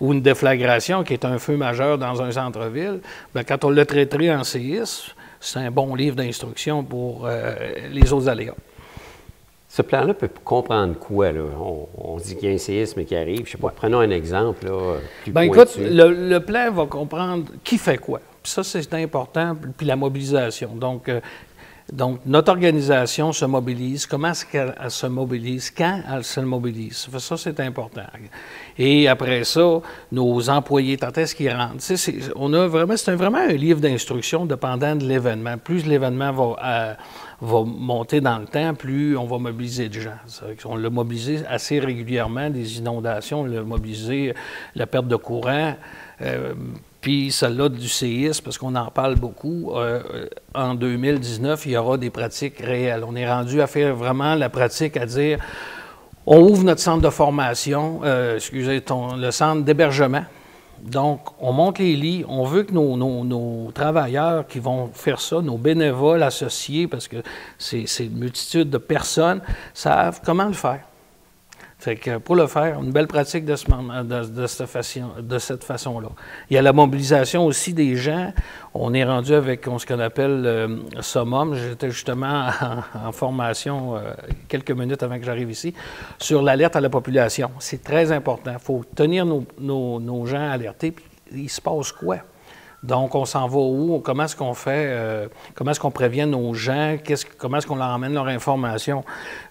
ou une déflagration qui est un feu majeur dans un centre-ville, bien, quand on le traiterait en séisme, c'est un bon livre d'instruction pour les autres aléas. Ce plan-là peut comprendre quoi, là? On dit qu'il y a un séisme qui arrive. Je ne sais pas, prenons un exemple là, plus bien, pointu. écoute, le plan va comprendre qui fait quoi. Puis ça, c'est important, puis la mobilisation. Donc, notre organisation se mobilise. Comment est-ce qu'elle se mobilise? Quand elle se mobilise? Ça, c'est important. Et après ça, nos employés, quand est-ce qu'ils rentrent? C'est vraiment un livre d'instruction dépendant de l'événement. Plus l'événement va monter dans le temps, plus on va mobiliser de gens. On l'a mobilisé assez régulièrement, des inondations, on l'a mobilisé, la perte de courant, puis celle-là du séisme, parce qu'on en parle beaucoup. En 2019, il y aura des pratiques réelles. On est rendu à faire vraiment la pratique à dire, on ouvre notre centre de formation, le centre d'hébergement. Donc, on monte les lits. On veut que nos travailleurs qui vont faire ça, nos bénévoles associés, parce que c'est une multitude de personnes, savent comment le faire. Fait que pour le faire, une belle pratique de cette façon-là. Il y a la mobilisation aussi des gens. On est rendu avec ce qu'on appelle SOMOM. J'étais justement en formation quelques minutes avant que j'arrive ici, sur l'alerte à la population. C'est très important. Il faut tenir nos gens alertés. Puis, il se passe quoi? Donc, on s'en va où? Comment est-ce qu'on fait? Comment est-ce qu'on prévient nos gens? Comment est-ce qu'on leur emmène leur information?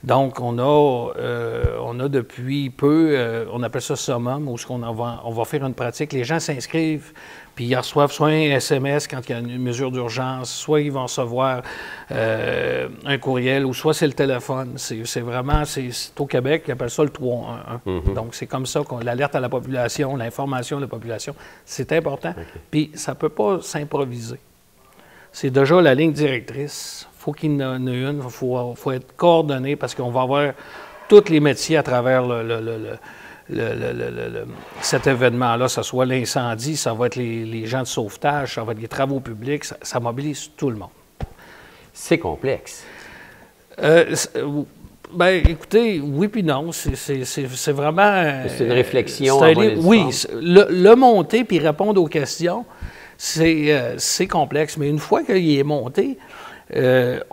Donc, on a depuis peu, on appelle ça Summum, où on va faire une pratique. Les gens s'inscrivent, puis ils reçoivent soit un SMS quand il y a une mesure d'urgence, soit ils vont recevoir un courriel, ou soit c'est le téléphone. C'est au Québec, ils appellent ça le 311. Donc, c'est comme ça qu'on l'alerte à la population, l'information de la population. C'est important. Puis, ça ne peut pas s'improviser. C'est déjà la ligne directrice. Il faut qu'il y en ait une. Il faut être coordonné parce qu'on va avoir tous les métiers à travers cet événement-là, ça soit l'incendie, ça va être les gens de sauvetage, ça va être les travaux publics, ça mobilise tout le monde. C'est complexe. Bien, écoutez, oui puis non, c'est vraiment... C'est une réflexion. Oui, le monter puis répondre aux questions, c'est complexe, mais une fois qu'il est monté,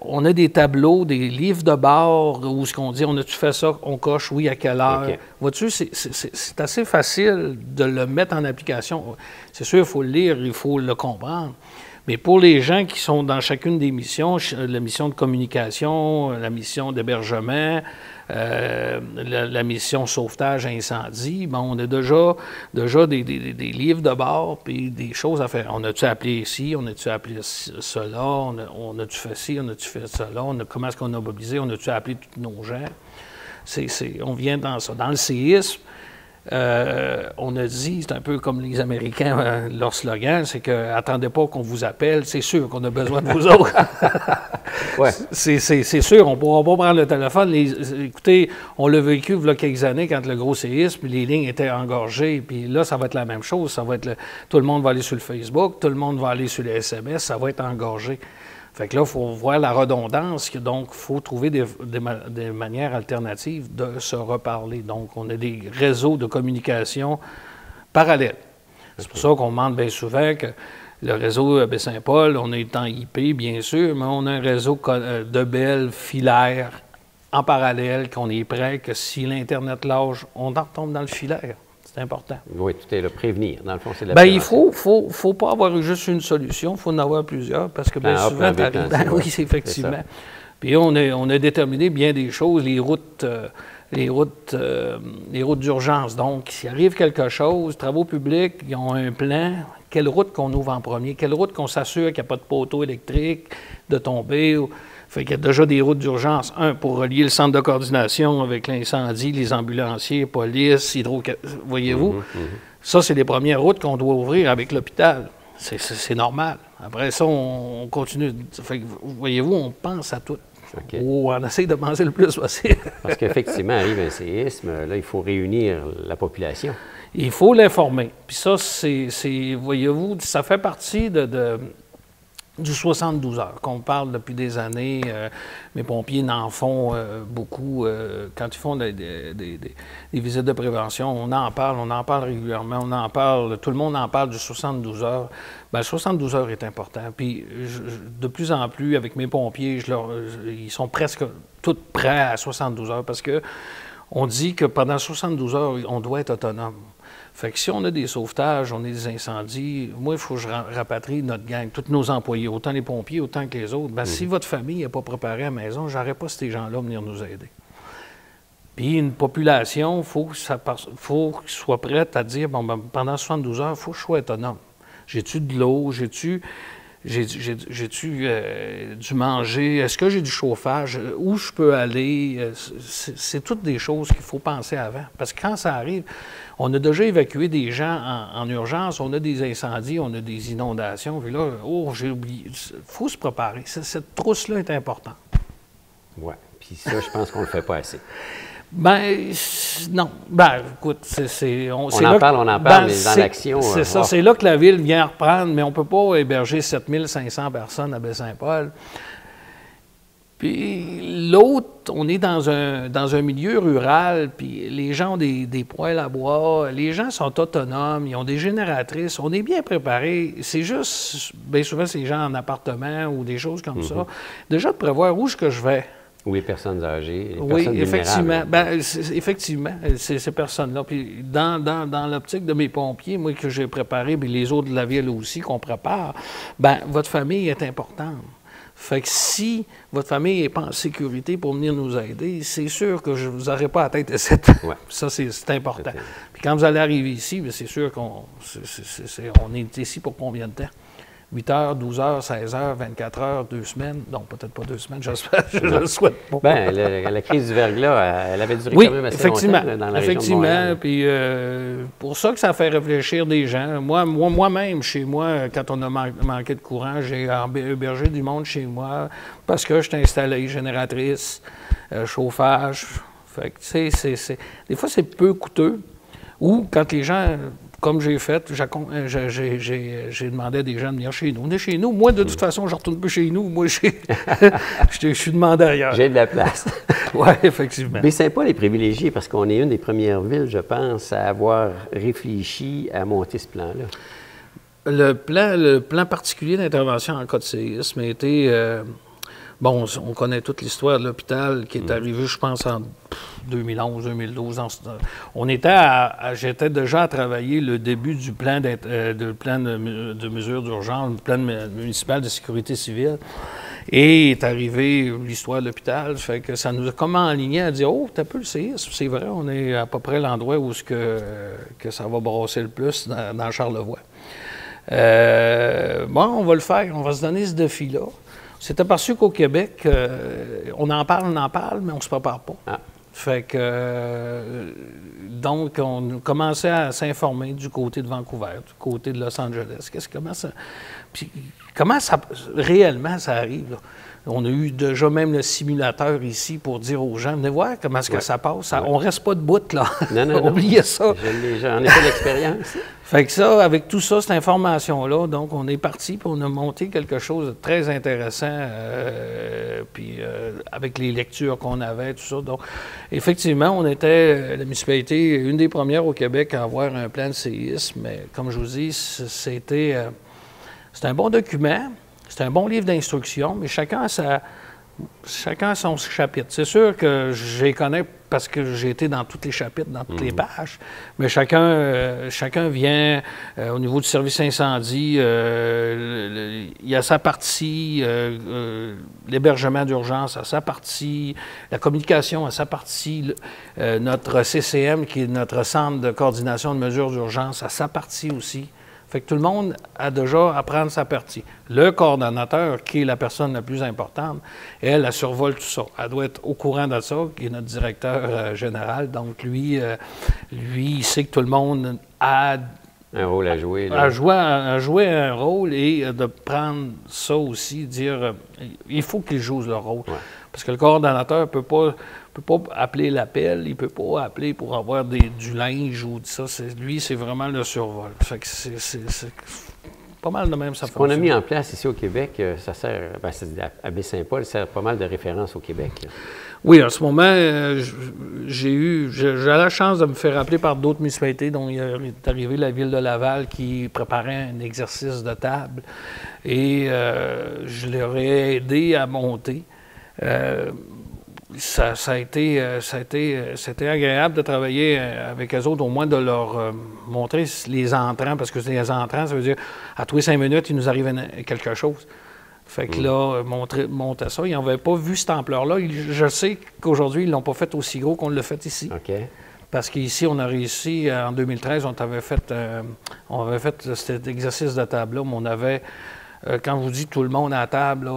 on a des tableaux, des livres de bord où ce qu'on dit, on a-tu fait ça, on coche oui, à quelle heure. Okay. Vois-tu, c'est assez facile de le mettre en application. C'est sûr, il faut le lire, il faut le comprendre. Mais pour les gens qui sont dans chacune des missions, la mission de communication, la mission d'hébergement, la mission sauvetage incendie, bon, on a déjà des livres de bord puis des choses à faire. On a-tu appelé ici, on a-tu appelé cela, on a-tu fait ci, on a-tu fait cela, comment est-ce qu'on a mobilisé, on a-tu appelé tous nos gens. On vient dans ça. Dans le séisme, on a dit, c'est un peu comme les Américains, leur slogan, c'est que « attendez pas qu'on vous appelle, c'est sûr qu'on a besoin de vous autres. » Ouais. C'est sûr, on ne pourra pas prendre le téléphone. Écoutez, on l'a vécu il y a quelques années quand le gros séisme, les lignes étaient engorgées, puis là, ça va être la même chose. Ça va être tout le monde va aller sur le Facebook, tout le monde va aller sur les SMS, ça va être engorgé. Fait que là, il faut voir la redondance, donc il faut trouver des manières alternatives de se reparler. Donc, on a des réseaux de communication parallèles. C'est pour ça qu'on demande bien souvent que le réseau Baie-Saint-Paul, on est en IP, bien sûr, mais on a un réseau de belles filaires en parallèle, qu'on est prêt, que si l'Internet lâche, on en retombe dans le filaire. C'est important. Oui, tout est là, prévenir. Dans le fond, c'est la prévention. Il faut pas avoir juste une solution, il faut en avoir plusieurs, parce que bien souvent, oui, effectivement. Puis on a déterminé bien des choses, les routes d'urgence. Donc, s'il arrive quelque chose, travaux publics, ils ont un plan, quelle route qu'on ouvre en premier, quelle route qu'on s'assure qu'il n'y a pas de poteau électrique, de tomber. Fait qu'il y a déjà des routes d'urgence. Un, pour relier le centre de coordination avec l'incendie, les ambulanciers, police, voyez-vous. Ça, c'est les premières routes qu'on doit ouvrir avec l'hôpital. C'est normal. Après ça, on continue. Fait que, voyez-vous, on pense à tout. Okay. Ou on essaie de penser le plus possible. Parce qu'effectivement, arrive un séisme, là, il faut réunir la population. Il faut l'informer. Puis ça, voyez-vous, ça fait partie du 72 heures qu'on parle depuis des années. Mes pompiers n'en font beaucoup. Quand ils font des visites de prévention, on en parle régulièrement, tout le monde en parle du 72 heures. Bien, le 72 heures est important. Puis, de plus en plus, avec mes pompiers, ils sont presque tous prêts à 72 heures parce que on dit que pendant 72 heures, on doit être autonome. Fait que si on a des sauvetages, on a des incendies, moi, il faut que je rapatrie notre gang, tous nos employés, autant les pompiers, autant que les autres. Bien, si votre famille n'est pas préparée à la maison, je n'aurais pas ces gens-là venir nous aider. Puis une population, il faut qu'ils soient prêts à dire, bon, ben, pendant 72 heures, il faut que je sois autonome. J'ai-tu de l'eau? J'ai-tu du manger? Est-ce que j'ai du chauffage? Où je peux aller? C'est toutes des choses qu'il faut penser avant. Parce que quand ça arrive, on a déjà évacué des gens en urgence, on a des incendies, on a des inondations. Puis là, j'ai oublié. Il faut se préparer. Cette trousse-là est importante. Oui. Puis ça, je pense qu'on ne le fait pas assez. Ben non. Ben écoute, on en parle, mais dans l'action... C'est ça, c'est là que la Ville vient reprendre, mais on ne peut pas héberger 7500 personnes à Baie-Saint-Paul. Puis l'autre, on est dans un milieu rural, puis les gens ont des poêles à bois, les gens sont autonomes, ils ont des génératrices, on est bien préparés. C'est juste, bien souvent, c'est les gens en appartement ou des choses comme ça. Déjà de prévoir où est-ce que je vais. Ou les personnes âgées, les oui, personnes effectivement. vulnérables. Effectivement, ces personnes-là. Puis dans l'optique de mes pompiers, moi, que j'ai préparé, puis les autres de la ville aussi qu'on prépare, votre famille est importante. Fait que si votre famille n'est pas en sécurité pour venir nous aider, c'est sûr que je ne vous aurai pas à tête de cette. Ouais. Ça, c'est important. Puis quand vous allez arriver ici, c'est sûr qu'on est ici pour combien de temps? 8 heures, 12 heures, 16 heures, 24 heures, 2 semaines. Non, peut-être pas 2 semaines, j'espère, je ne le souhaite pas. Bien, la crise du verglas, elle avait duré oui, quand même assez effectivement, longtemps dans la région de Montréal. Puis pour ça que ça fait réfléchir des gens. Moi-même, chez moi, quand on a manqué de courant, j'ai hébergé du monde chez moi parce que je t'ai installé génératrice, chauffage. Fait que, tu sais, des fois, c'est peu coûteux. Ou quand les gens... Comme j'ai fait, j'ai demandé à des gens de venir chez nous. Venez chez nous. Moi, de toute façon, je ne retourne plus chez nous. Moi, je suis demandé ailleurs. J'ai de la place. Oui, effectivement. Baie-Saint-Paul est privilégié parce qu'on est une des premières villes, je pense, à avoir réfléchi à monter ce plan-là. Le plan particulier d'intervention en cas de séisme a été... on connaît toute l'histoire de l'hôpital qui est arrivée, je pense, en 2011, 2012. J'étais déjà à travailler le début du plan de mesures d'urgence, le plan municipal de sécurité civile. Et est arrivée l'histoire de l'hôpital. Fait que ça nous a comme enligné à dire, oh, t'as peu le séisme. C'est vrai, on est à peu près l'endroit où que ça va brasser le plus dans Charlevoix. On va le faire. On va se donner ce défi-là. C'est aperçu qu'au Québec, on en parle, mais on ne se prépare pas. Ah. Fait que, donc, on commençait à s'informer du côté de Vancouver, du côté de Los Angeles. Comment ça réellement ça arrive, là? On a eu déjà même le simulateur ici pour dire aux gens, venez voir comment est-ce que ça passe. On ne reste pas debout, là. Non. Oubliez ça. J'en ai fait l'expérience. Fait que ça, avec tout ça, cette information-là, donc on est parti, puis on a monté quelque chose de très intéressant, avec les lectures qu'on avait, tout ça. Donc, effectivement, on était, la municipalité, une des premières au Québec à avoir un plan de séisme, mais comme je vous dis, c'est un bon document, c'est un bon livre d'instruction, mais chacun a son chapitre. C'est sûr que je les connais parce que j'ai été dans tous les chapitres, dans toutes les pages, mais chacun vient au niveau du service incendie, il y a sa partie, l'hébergement d'urgence a sa partie, la communication a sa partie, notre CCM, qui est notre centre de coordination de mesures d'urgence, a sa partie aussi. Fait que tout le monde a déjà à prendre sa partie. Le coordonnateur, qui est la personne la plus importante, elle survole tout ça. Elle doit être au courant de ça, qui est notre directeur général. Donc, lui, il sait que tout le monde a un rôle à jouer. À jouer un rôle et de prendre ça aussi, dire il faut qu'ils jouent leur rôle. Ouais. Parce que le coordonnateur ne peut pas appeler l'appel, il ne peut pas appeler pour avoir du linge ou ça. Lui, c'est vraiment le survol. Fait que c'est pas mal de même, ça fonctionne. Ce qu'on a mis en place ici au Québec, ça sert, à Baie-Saint-Paul, ça sert pas mal de référence au Québec. Là. Oui, en ce moment, j'ai la chance de me faire appeler par d'autres municipalités, dont il est arrivé la ville de Laval qui préparait un exercice de table et je leur ai aidé à monter. C'était agréable de travailler avec eux autres, au moins de leur montrer les entrants, parce que les entrants, ça veut dire à tous les 5 minutes, il nous arrive quelque chose. Fait que là, montrer ça, ils n'avaient pas vu cette ampleur-là. Je sais qu'aujourd'hui, ils ne l'ont pas fait aussi gros qu'on l'a fait ici. Okay. Parce qu'ici, on a réussi, en 2013, on avait fait cet exercice de table-là, mais on avait... Quand je vous dis tout le monde à la table,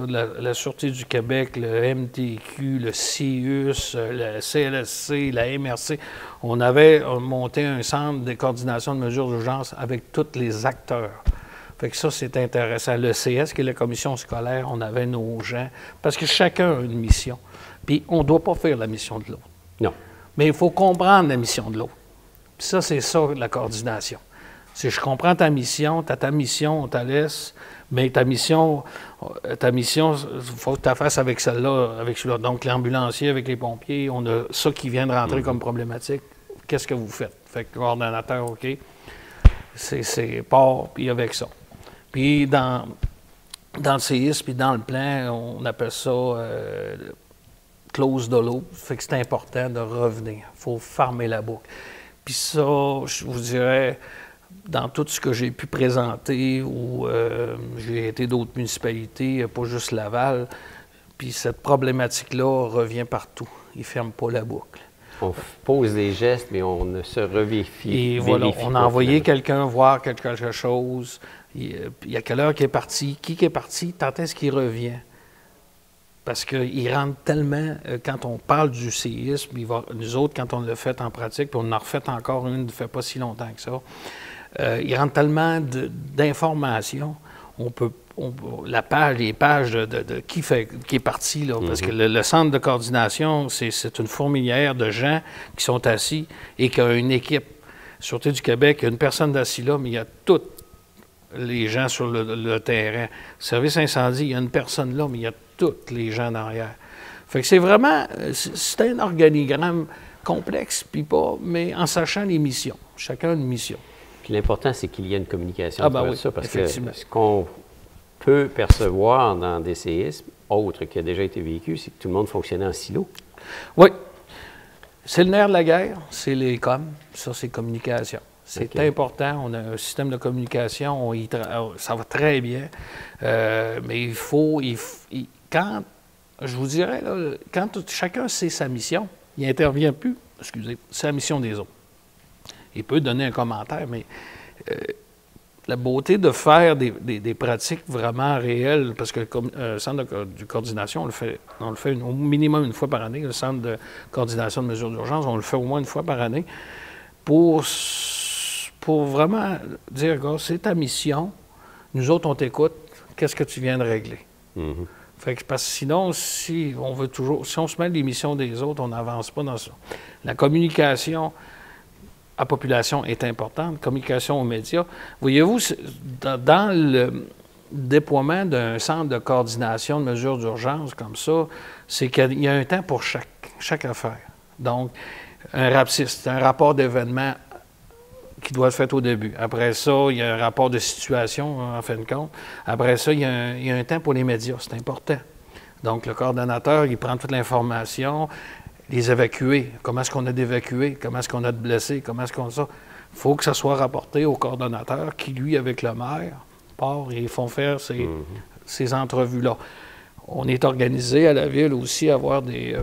la Sûreté du Québec, le MTQ, le CIUS, le CLSC, la MRC, on avait monté un centre de coordination de mesures d'urgence avec tous les acteurs. Fait que ça, c'est intéressant. Le CS, qui est la commission scolaire, on avait nos gens, parce que chacun a une mission. Puis on ne doit pas faire la mission de l'autre. Non. Mais il faut comprendre la mission de l'autre. Puis ça, c'est ça, la coordination. Si je comprends ta mission, on te laisse, mais ta mission, il faut que tu la fasses avec celle-là, avec celui-là. Donc, l'ambulancier avec les pompiers, on a ça qui vient de rentrer comme problématique. Qu'est-ce que vous faites? Fait que le coordonnateur, OK, c'est part, puis avec ça. Puis, dans le séisme et dans le plan, on appelle ça clause de l'eau. Fait que c'est important de revenir. Il faut fermer la boucle. Puis ça, je vous dirais, dans tout ce que j'ai pu présenter, où j'ai été d'autres municipalités, pas juste Laval, puis cette problématique-là revient partout. Ils ne ferment pas la boucle. On pose des gestes, mais on ne se revérifie. Et voilà, on a envoyé quelqu'un voir quelque chose. Il y a quelle heure qui est parti? Qui est parti? Quand est-ce qu'il revient? Parce qu'il rentre tellement, quand on parle du séisme, nous autres, quand on l'a fait en pratique, puis on en a refait encore une, ne fait pas si longtemps que ça, il rentre tellement d'informations, les pages de qui est parti, là, parce que le centre de coordination, c'est une fourmilière de gens qui sont assis et qui a une équipe. Sûreté du Québec, il y a une personne d'assise là, mais il y a toutes les gens sur le terrain. Service incendie, il y a une personne là, mais il y a tous les gens derrière. Fait que c'est vraiment, c'est un organigramme complexe, puis pas, mais en sachant les missions. Chacun a une mission. Puis l'important, c'est qu'il y ait une communication oui, ça, parce que ce qu'on peut percevoir dans des séismes autres qui a déjà été vécu, c'est que tout le monde fonctionnait en silo. Oui. C'est le nerf de la guerre, c'est les coms, ça c'est communication. C'est important, on a un système de communication, ça va très bien, mais quand, je vous dirais, là, quand chacun sait sa mission, il n'intervient plus, c'est la mission des autres. Il peut donner un commentaire, mais la beauté de faire des pratiques vraiment réelles, parce que le centre de coordination, on le fait au minimum une fois par année, le centre de coordination de mesures d'urgence, on le fait au moins une fois par année, pour vraiment dire, gars, c'est ta mission, nous autres, on t'écoute, qu'est-ce que tu viens de régler? Fait que, parce que sinon, si on se mêle les missions des autres, on n'avance pas dans ça. La communication à la population est importante, communication aux médias. Voyez-vous, dans le déploiement d'un centre de coordination de mesures d'urgence comme ça, c'est qu'il y a un temps pour chaque affaire. Donc, un RAPSIS, c'est un rapport d'événement qui doit être fait au début. Après ça, il y a un rapport de situation, en fin de compte. Après ça, il y a un temps pour les médias. C'est important. Donc, le coordonnateur, il prend toute l'information, les évacuer. Comment est-ce qu'on a d'évacués? Comment est-ce qu'on a de blessés? Comment est-ce qu'on a ça? Il faut que ça soit rapporté au coordonnateur qui, lui, avec le maire, part et ils font faire ces entrevues-là. On est organisé à la Ville aussi à avoir des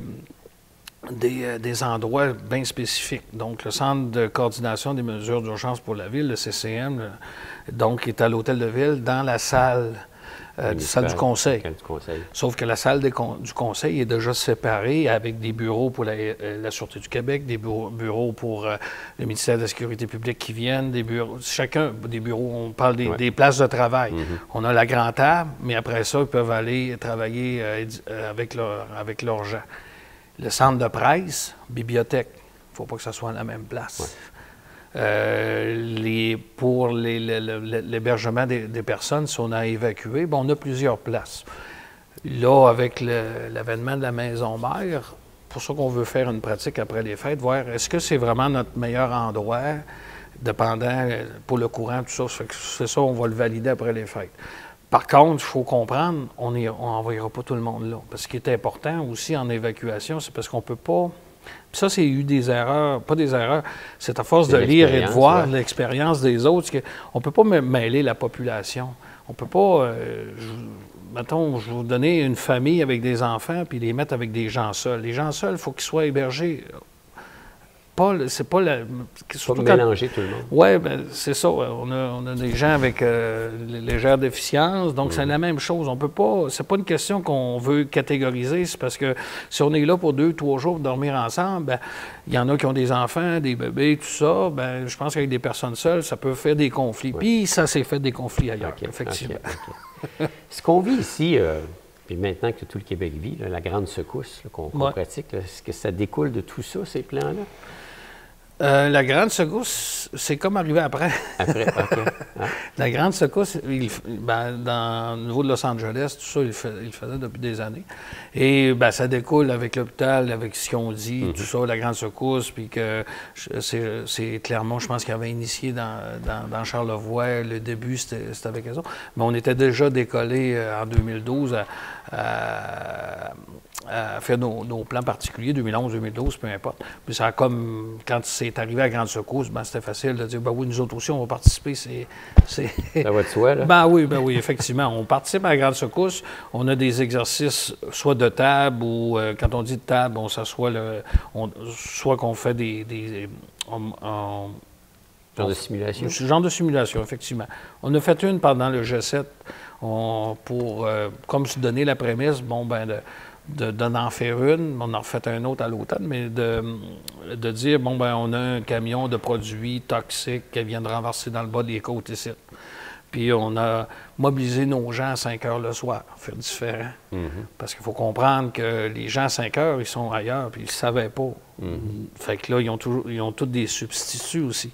endroits bien spécifiques. Donc, le Centre de coordination des mesures d'urgence pour la Ville, le CCM, donc, est à l'Hôtel de Ville, dans la salle, salle du Conseil. Sauf que la salle du Conseil est déjà séparée avec des bureaux pour la Sûreté du Québec, des bureaux pour le ministère de la Sécurité publique qui viennent, des bureaux, chacun des bureaux, on parle des places de travail. On a la grande table, mais après ça, ils peuvent aller travailler avec leurs gens. Le centre de presse, bibliothèque, il ne faut pas que ça soit à la même place. Pour l'hébergement des personnes, si on a évacué, on a plusieurs places. Là, avec l'avènement de la maison mère, pour ça qu'on veut faire une pratique après les fêtes, voir est-ce que c'est vraiment notre meilleur endroit, dépendant pour le courant, tout ça. C'est ça, on va le valider après les fêtes. Par contre, il faut comprendre, on n'envoyera pas tout le monde là. Parce ce qui est important aussi en évacuation, c'est parce qu'on ne peut pas... Puis ça, c'est eu des erreurs, pas des erreurs, c'est à force de lire et de voir l'expérience des autres. On ne peut pas mêler la population. On ne peut pas... mettons, je vais vous donner une famille avec des enfants puis les mettre avec des gens seuls. Les gens seuls, il faut qu'ils soient hébergés. C'est pas la... Pas mélanger tout le monde. Oui, bien, c'est ça. On a des gens avec légère déficience, donc c'est la même chose. On peut pas... C'est pas une question qu'on veut catégoriser, c'est parce que si on est là pour 2-3 jours pour dormir ensemble, bien, il y en a qui ont des enfants, des bébés, tout ça, bien, je pense qu'avec des personnes seules, ça peut faire des conflits. Puis ça s'est fait des conflits ailleurs, effectivement. Ce qu'on vit ici... Puis maintenant que tout le Québec vit, là, la grande secousse qu'on pratique, est-ce que ça découle de tout ça, ces plans-là? La grande secousse, c'est comme arrivé après. Après, OK. Ah. La grande secousse, au niveau de Los Angeles, tout ça, il le faisait depuis des années. Et ça découle avec l'hôpital, avec ce qu'on dit, tout ça, la grande secousse, puis que c'est Clermont, je pense, qui avait initié dans Charlevoix. Le début, c'était avec eux autres. Mais on était déjà décollé en 2012 à faire nos plans particuliers, 2011, 2012, peu importe. Puis ça a comme, quand c'est arrivé à Grande Secousse, c'était facile de dire, oui, nous autres aussi, on va participer. Ça va de soi, là? Ben oui, effectivement. On participe à la Grande Secousse. On a des exercices, soit de table ou, quand on dit de table, on s'assoit, soit qu'on fait genre de simulation? Ce genre de simulation, effectivement. On a fait une pendant le G7 pour, comme se donner la prémisse, d'en faire une, on en refait un autre à l'automne, mais de dire, on a un camion de produits toxiques qui vient de renverser dans le bas des côtes ici. Puis on a mobilisé nos gens à 5 heures le soir, faire différent. Parce qu'il faut comprendre que les gens à 5 heures, ils sont ailleurs, puis ils ne savaient pas. Fait que là, ils ont tous des substituts aussi.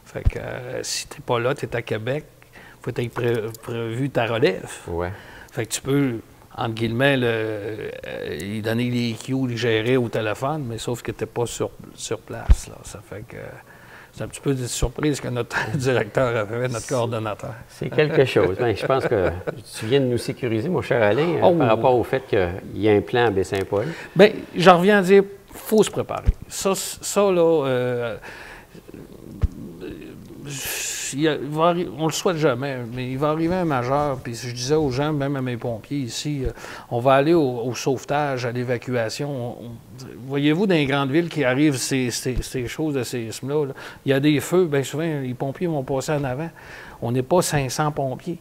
Fait que si tu n'es pas là, tu es à Québec, il faut être prévu ta relève. Ouais. Fait que tu peux, entre guillemets, lui donner les cues, les gérer au téléphone, mais sauf que tu n'es pas sur place. Là. Ça fait que c'est un petit peu de surprise que notre directeur avait, notre coordonnateur. C'est quelque chose. Je pense que tu viens de nous sécuriser, mon cher Alain, par rapport au fait qu'il y a un plan à Baie-Saint-Paul. Bien, j'en reviens à dire, il faut se préparer. Ça là, on le souhaite jamais, mais il va arriver un majeur, puis je disais aux gens, même à mes pompiers ici, on va aller au sauvetage, à l'évacuation. Voyez-vous, dans les grandes villes qui arrivent ces choses de séisme-là, il y a des feux, bien souvent, les pompiers vont passer en avant. On n'est pas 500 pompiers.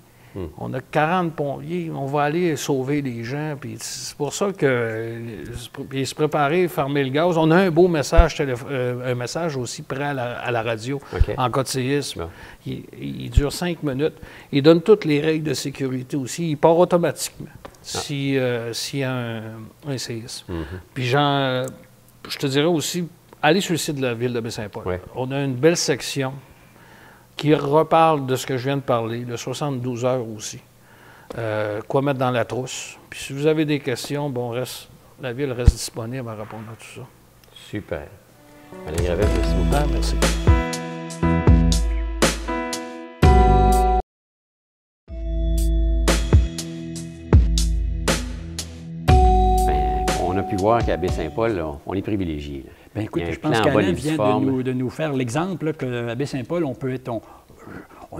On a 40 pompiers, on va aller sauver les gens, puis c'est pour ça que se préparer, fermer le gaz. On a un beau message, un message aussi prêt à la radio en cas de séisme. Il dure 5 minutes. Il donne toutes les règles de sécurité aussi. Il part automatiquement s'il y a un séisme. Puis je te dirais aussi, aller sur le site de la ville de Baie-Saint-Paul. On a une belle section qui reparle de ce que je viens de parler, le 72 heures aussi. Quoi mettre dans la trousse. Puis si vous avez des questions, la ville reste disponible à répondre à tout ça. Super. Alain Gravel, merci beaucoup. Merci. On a pu voir qu'à Baie-Saint-Paul, on est privilégié. Bien, écoute, je pense qu'Alain vient de nous faire l'exemple qu'à Baie-Saint-Paul, on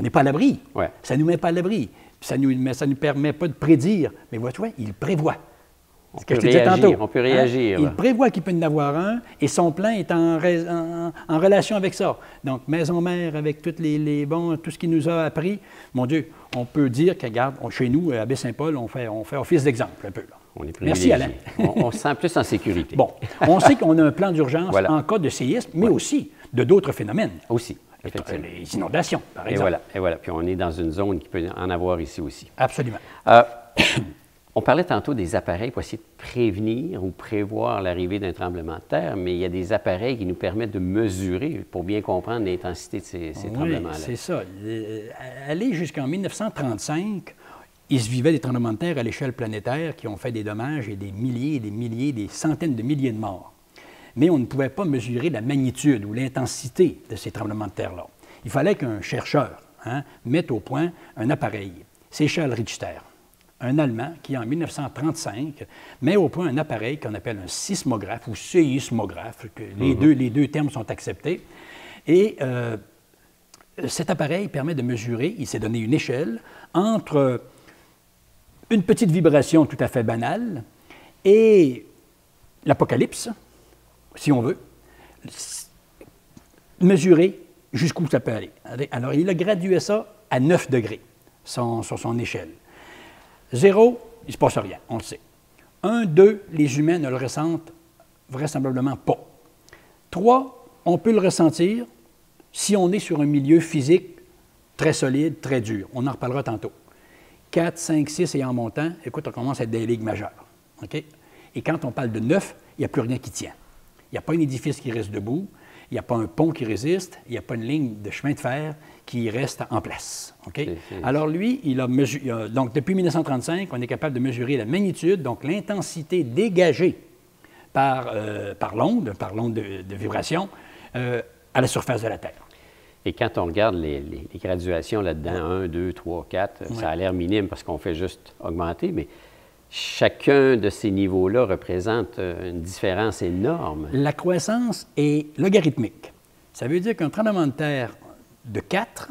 n'est pas à l'abri. Ouais. Ça ne nous met pas à l'abri. Ça nous permet pas de prédire. Mais vois-tu, il prévoit. On peut réagir. Il prévoit qu'il peut y en avoir un et son plan est en relation avec ça. Donc, maison mère, avec tout ce qu'il nous a appris, mon Dieu, on peut dire que, regarde, chez nous, à Baie-Saint-Paul, on fait office d'exemple un peu. Là. On est privilégié. Merci, Alain. On se sent plus en sécurité. Bon, on sait qu'on a un plan d'urgence en cas de séisme, mais aussi de d'autres phénomènes. Aussi, effectivement. Les inondations, par exemple. Et voilà. Puis on est dans une zone qui peut en avoir ici aussi. Absolument. On parlait tantôt des appareils pour essayer de prévenir ou prévoir l'arrivée d'un tremblement de terre, mais il y a des appareils qui nous permettent de mesurer pour bien comprendre l'intensité de ces tremblements-là. C'est ça. Aller jusqu'en 1935, il se vivait des tremblements de terre à l'échelle planétaire qui ont fait des dommages et des milliers, des centaines de milliers de morts. Mais on ne pouvait pas mesurer la magnitude ou l'intensité de ces tremblements de terre-là. Il fallait qu'un chercheur mette au point un appareil. C'est Charles Richter, un Allemand qui, en 1935, met au point un appareil qu'on appelle un sismographe ou séismographe. Les deux termes sont acceptés. Et cet appareil permet de mesurer, il s'est donné une échelle, entre une petite vibration tout à fait banale et l'apocalypse, si on veut, mesurer jusqu'où ça peut aller. Alors, il a gradué ça à 9 degrés sur son échelle. 0, il ne se passe rien, on le sait. 1, 2, les humains ne le ressentent vraisemblablement pas. 3, on peut le ressentir si on est sur un milieu physique très solide, très dur. On en reparlera tantôt. 4, 5, 6 et en montant, écoute, on commence à être des ligues majeures. Okay? Et quand on parle de 9, il n'y a plus rien qui tient. Il n'y a pas un édifice qui reste debout, il il n'y a pas un pont qui résiste, il n'y a pas une ligne de chemin de fer qui reste en place. Okay? Alors lui, donc depuis 1935, on est capable de mesurer la magnitude, donc l'intensité dégagée par l'onde de vibration à la surface de la Terre. Et quand on regarde les graduations là-dedans, 1, 2, 3, 4, ça a l'air minime parce qu'on fait juste augmenter, mais chacun de ces niveaux-là représente une différence énorme. La croissance est logarithmique. Ça veut dire qu'un tremblement de terre de 4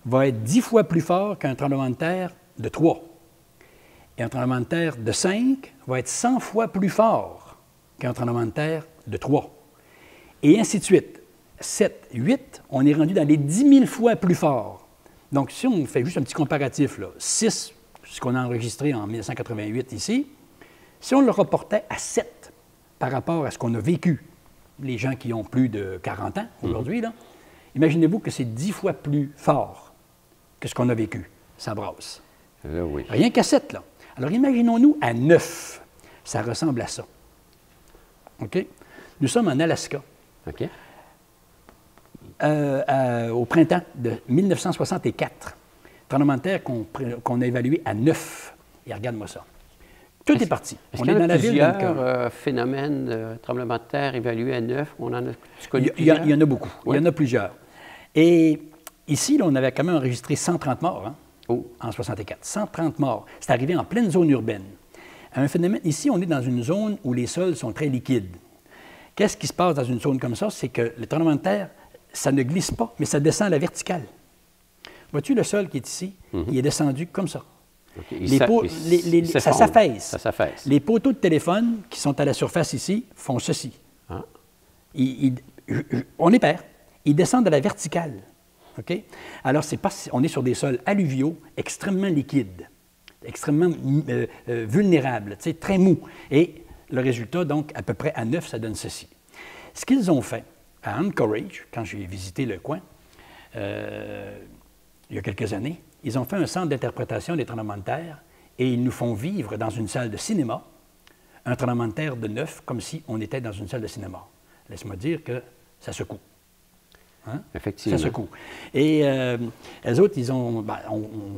va être 10 fois plus fort qu'un tremblement de terre de 3. Et un tremblement de terre de 5 va être 100 fois plus fort qu'un tremblement de terre de 3. Et ainsi de suite. 7, 8, on est rendu dans les 10 000 fois plus fort. Donc, si on fait juste un petit comparatif, là, 6, ce qu'on a enregistré en 1988 ici, si on le reportait à 7 par rapport à ce qu'on a vécu, les gens qui ont plus de 40 ans aujourd'hui, là, imaginez-vous que c'est 10 fois plus fort que ce qu'on a vécu. Ça brasse. Oui. Rien qu'à 7, là. Alors, imaginons-nous à 9. Ça ressemble à ça. OK? Nous sommes en Alaska. OK. Au printemps de 1964. Tremblement de terre qu'on a évalué à 9. Et regarde-moi ça. Tout est parti. Est-ce qu'il y a plusieurs phénomènes de tremblement de terre évalués à 9? On en a connu plusieurs? Il y en a beaucoup. Oui. Il y en a plusieurs. Et ici, là, on avait quand même enregistré 130 morts en 64. 130 morts. C'est arrivé en pleine zone urbaine. Un phénomène, ici, on est dans une zone où les sols sont très liquides. Qu'est-ce qui se passe dans une zone comme ça? C'est que le tremblement de terre, ça ne glisse pas, mais ça descend à la verticale. Vois-tu le sol qui est ici? Il est descendu comme ça. Okay. Ça s'affaisse. Ça s'affaisse. Les poteaux de téléphone qui sont à la surface ici font ceci. Ah. On les perd. Ils descendent à la verticale. Okay? Alors, on est sur des sols alluviaux extrêmement liquides, extrêmement vulnérables, très mous. Et le résultat, donc, à peu près à 9, ça donne ceci. Ce qu'ils ont fait à Anchorage, quand j'ai visité le coin, il y a quelques années, ils ont fait un centre d'interprétation des tremblements de terre et ils nous font vivre dans une salle de cinéma un tremblement de terre de 9 comme si on était dans une salle de cinéma. Laisse-moi dire que ça secoue. Hein? Effectivement. Ça secoue. Et les autres, on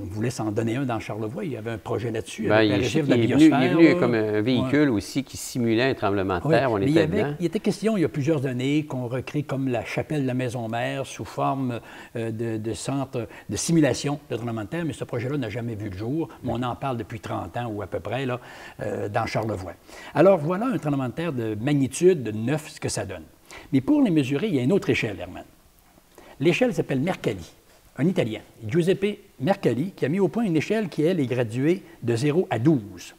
voulait s'en donner un dans Charlevoix. Il y avait un projet là-dessus. Il est venu comme un véhicule aussi qui simulait un tremblement de terre. On était dedans. Il était question, il y a plusieurs années, qu'on recrée comme la chapelle de la Maison-Mère sous forme de centre de simulation de tremblement de terre, mais ce projet-là n'a jamais vu le jour. Mais on en parle depuis 30 ans ou à peu près là, dans Charlevoix. Alors voilà un tremblement de terre de magnitude de 9, ce que ça donne. Mais pour les mesurer, il y a une autre échelle, Herman. L'échelle s'appelle Mercalli, un Italien, Giuseppe Mercalli, qui a mis au point une échelle qui, elle, est graduée de 0 à 12,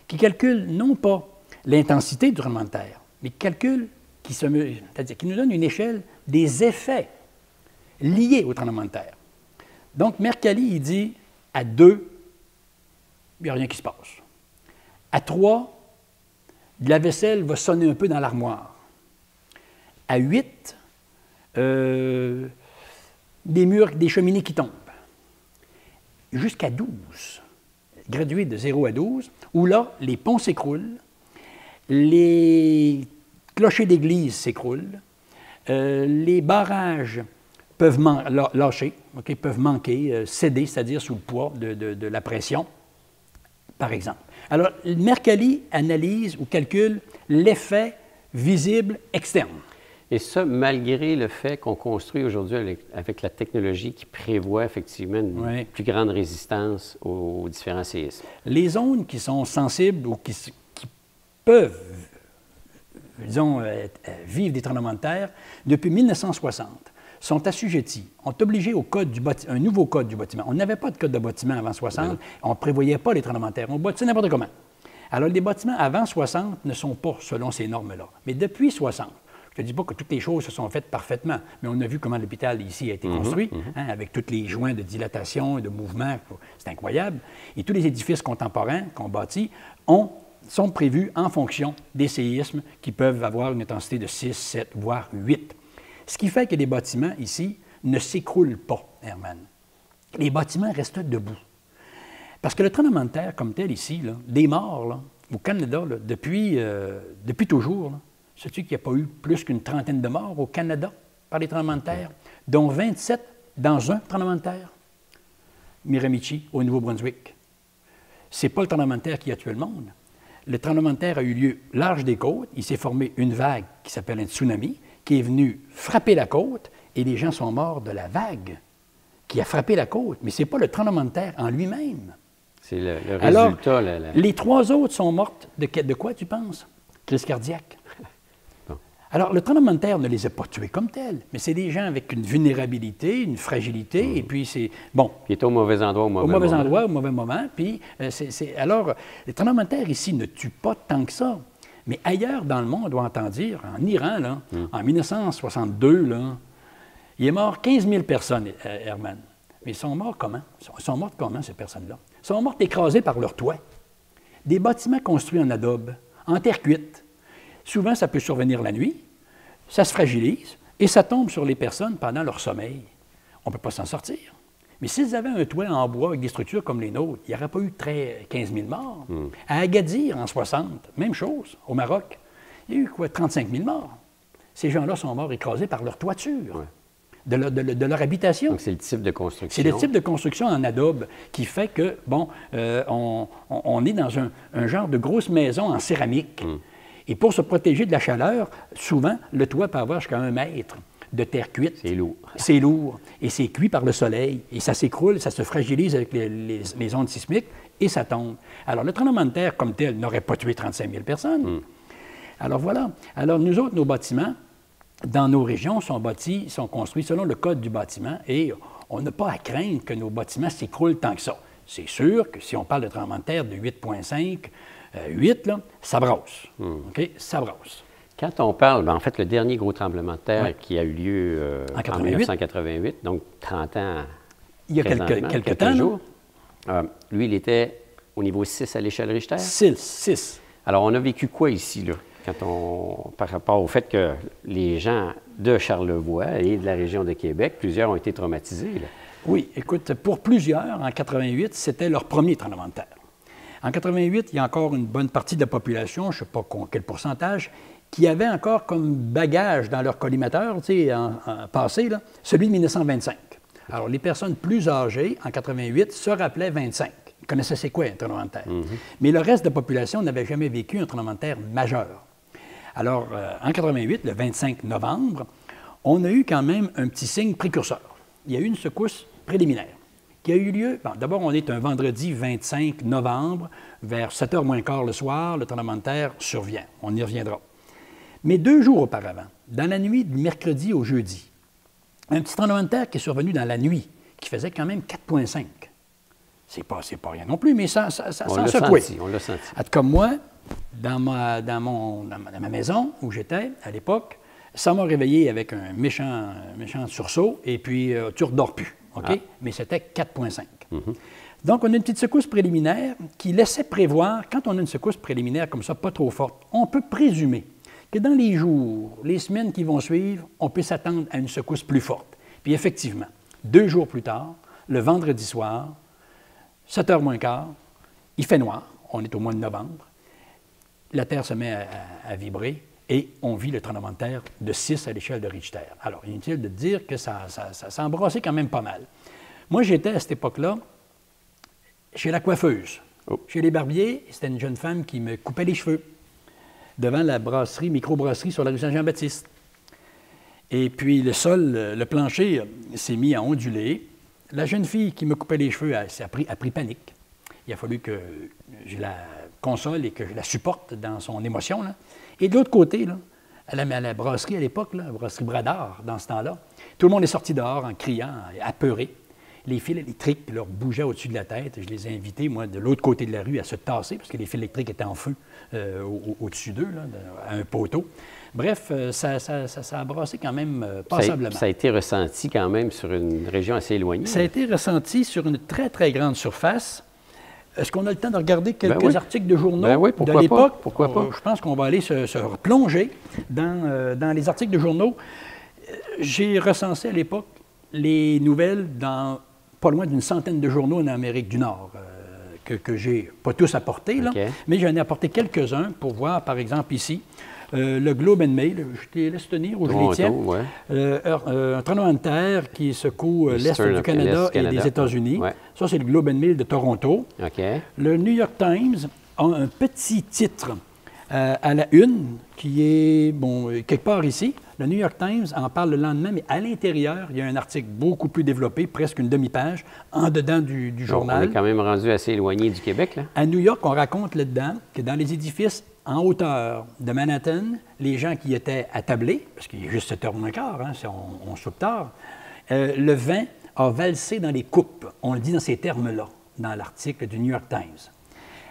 qui calcule non pas l'intensité du tremblement de terre, mais c'est-à-dire qui nous donne une échelle des effets liés au tremblement de terre. Donc, Mercalli, il dit, à 2, il n'y a rien qui se passe. À 3, la vaisselle va sonner un peu dans l'armoire. À 8, des murs, des cheminées qui tombent. Jusqu'à 12, gradué de 0 à 12, où là, les ponts s'écroulent, les clochers d'église s'écroulent, les barrages peuvent lâcher, peuvent manquer, céder, c'est-à-dire sous le poids de la pression, par exemple. Alors, Mercalli analyse ou calcule l'effet visible externe. Et ça, malgré le fait qu'on construit aujourd'hui avec la technologie qui prévoit effectivement une plus grande résistance aux différents séismes. Les zones qui sont sensibles ou qui peuvent, disons, vivre des tremblements de terre, depuis 1960, sont assujetties, ont obligé au code du un nouveau code du bâtiment. On n'avait pas de code de bâtiment avant 60, on ne prévoyait pas les tremblements de terre, on bâtissait n'importe comment. Alors, les bâtiments avant 60 ne sont pas selon ces normes-là. Mais depuis 60, je ne dis pas que toutes les choses se sont faites parfaitement, mais on a vu comment l'hôpital ici a été construit, avec tous les joints de dilatation et de mouvement. C'est incroyable. Et tous les édifices contemporains qu'on bâtit sont prévus en fonction des séismes qui peuvent avoir une intensité de 6, 7, voire 8. Ce qui fait que les bâtiments ici ne s'écroulent pas, Herman. Les bâtiments restent debout. Parce que le tremblement de terre comme tel ici, là, des morts là, au Canada, là, depuis toujours, là, sais-tu qu'il n'y a pas eu plus qu'une trentaine de morts au Canada par les tremblements de terre, dont 27 dans un tremblement de terre. Miramichi, au Nouveau-Brunswick. Ce n'est pas le tremblement de terre qui a tué le monde. Le tremblement de terre a eu lieu large des côtes. Il s'est formé une vague qui s'appelle un tsunami, qui est venue frapper la côte, et les gens sont morts de la vague qui a frappé la côte. Mais ce n'est pas le tremblement de terre en lui-même. C'est le résultat. Alors, les 3 autres sont mortes de quoi, tu penses? Crise cardiaque. Bon. Alors, le tremblement de terre ne les a pas tués comme tels, mais c'est des gens avec une vulnérabilité, une fragilité, et puis c'est... Bon. Qui est au mauvais endroit au mauvais moment. Au mauvais endroit, au mauvais moment. Puis, alors, les tremblements de terre ici ne tuent pas tant que ça. Mais ailleurs dans le monde, on doit entendre dire, en Iran, là, en 1962, là, il est mort 15 000 personnes, Herman. Mais ils sont morts comment? Ils sont mortes comment, ces personnes-là? Ils sont mortes écrasées par leur toit. Des bâtiments construits en adobe, en terre cuite. Souvent, ça peut survenir la nuit, ça se fragilise et ça tombe sur les personnes pendant leur sommeil. On ne peut pas s'en sortir. Mais s'ils avaient un toit en bois avec des structures comme les nôtres, il n'y aurait pas eu 15 000 morts. À Agadir, en 60, même chose, au Maroc, il y a eu quoi, 35 000 morts. Ces gens-là sont morts écrasés par leur toiture. Ouais. De leur habitation. Donc, c'est le type de construction. C'est le type de construction en adobe qui fait que, bon, on est dans un genre de grosse maison en céramique. Et pour se protéger de la chaleur, souvent, le toit peut avoir jusqu'à 1 mètre de terre cuite. C'est lourd. C'est lourd. Et c'est cuit par le soleil. Et ça s'écroule, ça se fragilise avec les ondes sismiques et ça tombe. Alors, le tremblement de terre, comme tel, n'aurait pas tué 35 000 personnes. Alors, voilà. Alors, nous autres, nos bâtiments, dans nos régions, sont construits selon le code du bâtiment et on n'a pas à craindre que nos bâtiments s'écroulent tant que ça. C'est sûr que si on parle de tremblement de terre de 8,5, 8, là, ça brasse. OK? Ça brasse. Quand on parle, en fait, le dernier gros tremblement de terre qui a eu lieu en 1988, donc 30 ans. Il y a quelques temps. Jours, lui, il était au niveau 6 à l'échelle Richter? 6. Alors, on a vécu quoi ici, là? Par rapport au fait que les gens de Charlevoix et de la région de Québec, plusieurs ont été traumatisés. Là. Oui, écoute, pour plusieurs, en 88, c'était leur premier tremblement de terre. En 88, il y a encore une bonne partie de la population, je ne sais pas quel pourcentage, qui avait encore comme bagage dans leur collimateur, tu sais, en passé, là, celui de 1925. Alors, les personnes plus âgées, en 88, se rappelaient 25. Ils connaissaient c'est quoi un tremblement de terre. Mais le reste de la population n'avait jamais vécu un tremblement de terre majeur. Alors, en 88, le 25 novembre, on a eu quand même un petit signe précurseur. Il y a eu une secousse préliminaire qui a eu lieu. Bon, d'abord, on est un vendredi 25 novembre, vers 7h moins quart le soir, le tremblement de terre survient. On y reviendra. Mais 2 jours auparavant, dans la nuit du mercredi au jeudi, un petit tremblement de terre qui est survenu dans la nuit, qui faisait quand même 4,5. C'est pas rien non plus, mais ça secouait. On l'a senti. En tout cas, moi, dans ma maison où j'étais à l'époque, ça m'a réveillé avec un méchant sursaut, et puis tu ne redors plus. OK? Mais c'était 4,5. Donc, on a une petite secousse préliminaire qui laissait prévoir, quand on a une secousse préliminaire comme ça, pas trop forte, on peut présumer que dans les jours, les semaines qui vont suivre, on peut s'attendre à une secousse plus forte. Puis effectivement, 2 jours plus tard, le vendredi soir, 7h moins quart, il fait noir, on est au mois de novembre, la Terre se met à vibrer et on vit le tremblement de terre de 6 à l'échelle de Richter. Alors, inutile de dire que ça s'est embrassé quand même pas mal. Moi, j'étais à cette époque-là chez la coiffeuse, chez les barbiers, c'était une jeune femme qui me coupait les cheveux devant la brasserie, microbrasserie sur la rue Saint-Jean-Baptiste. Et puis le sol, le plancher s'est mis à onduler. La jeune fille qui me coupait les cheveux a pris panique. Il a fallu que je la console et que je la supporte dans son émotion, là. Et de l'autre côté, là, à la brasserie à l'époque, la brasserie Bradard, dans ce temps-là, tout le monde est sorti dehors en criant, apeuré. Les fils électriques leur bougeaient au-dessus de la tête. Je les ai invités, moi, de l'autre côté de la rue, à se tasser, parce que les fils électriques étaient en feu au-dessus d'eux, là, à un poteau. Bref, ça a brassé quand même passablement. Ça a été ressenti quand même sur une région assez éloignée. Ça a été ressenti sur une très, très grande surface. Est-ce qu'on a le temps de regarder quelques articles de journaux de l'époque? Pourquoi pas? Je pense qu'on va aller se replonger dans les articles de journaux. J'ai recensé à l'époque les nouvelles dans pas loin d'une centaine de journaux en Amérique du Nord, que j'ai pas tous apportés, là, mais j'en ai apporté quelques-uns pour voir, par exemple, ici, le Globe and Mail, je te laisse tenir ou je les tiens. Ouais. Un tremblement de terre qui secoue l'Est du Canada et des États-Unis. Ouais. Ça, c'est le Globe and Mail de Toronto. Okay. Le New York Times a un petit titre à la une qui est, bon, quelque part ici. Le New York Times en parle le lendemain, mais à l'intérieur, il y a un article beaucoup plus développé, presque une demi-page, en dedans du journal. On est quand même rendu assez éloigné du Québec, là. À New York, on raconte là-dedans que dans les édifices en hauteur de Manhattan, les gens qui étaient attablés, parce qu'il est juste 7h15, hein, on soupe tard, le vin a valsé dans les coupes. On le dit dans ces termes-là, dans l'article du New York Times.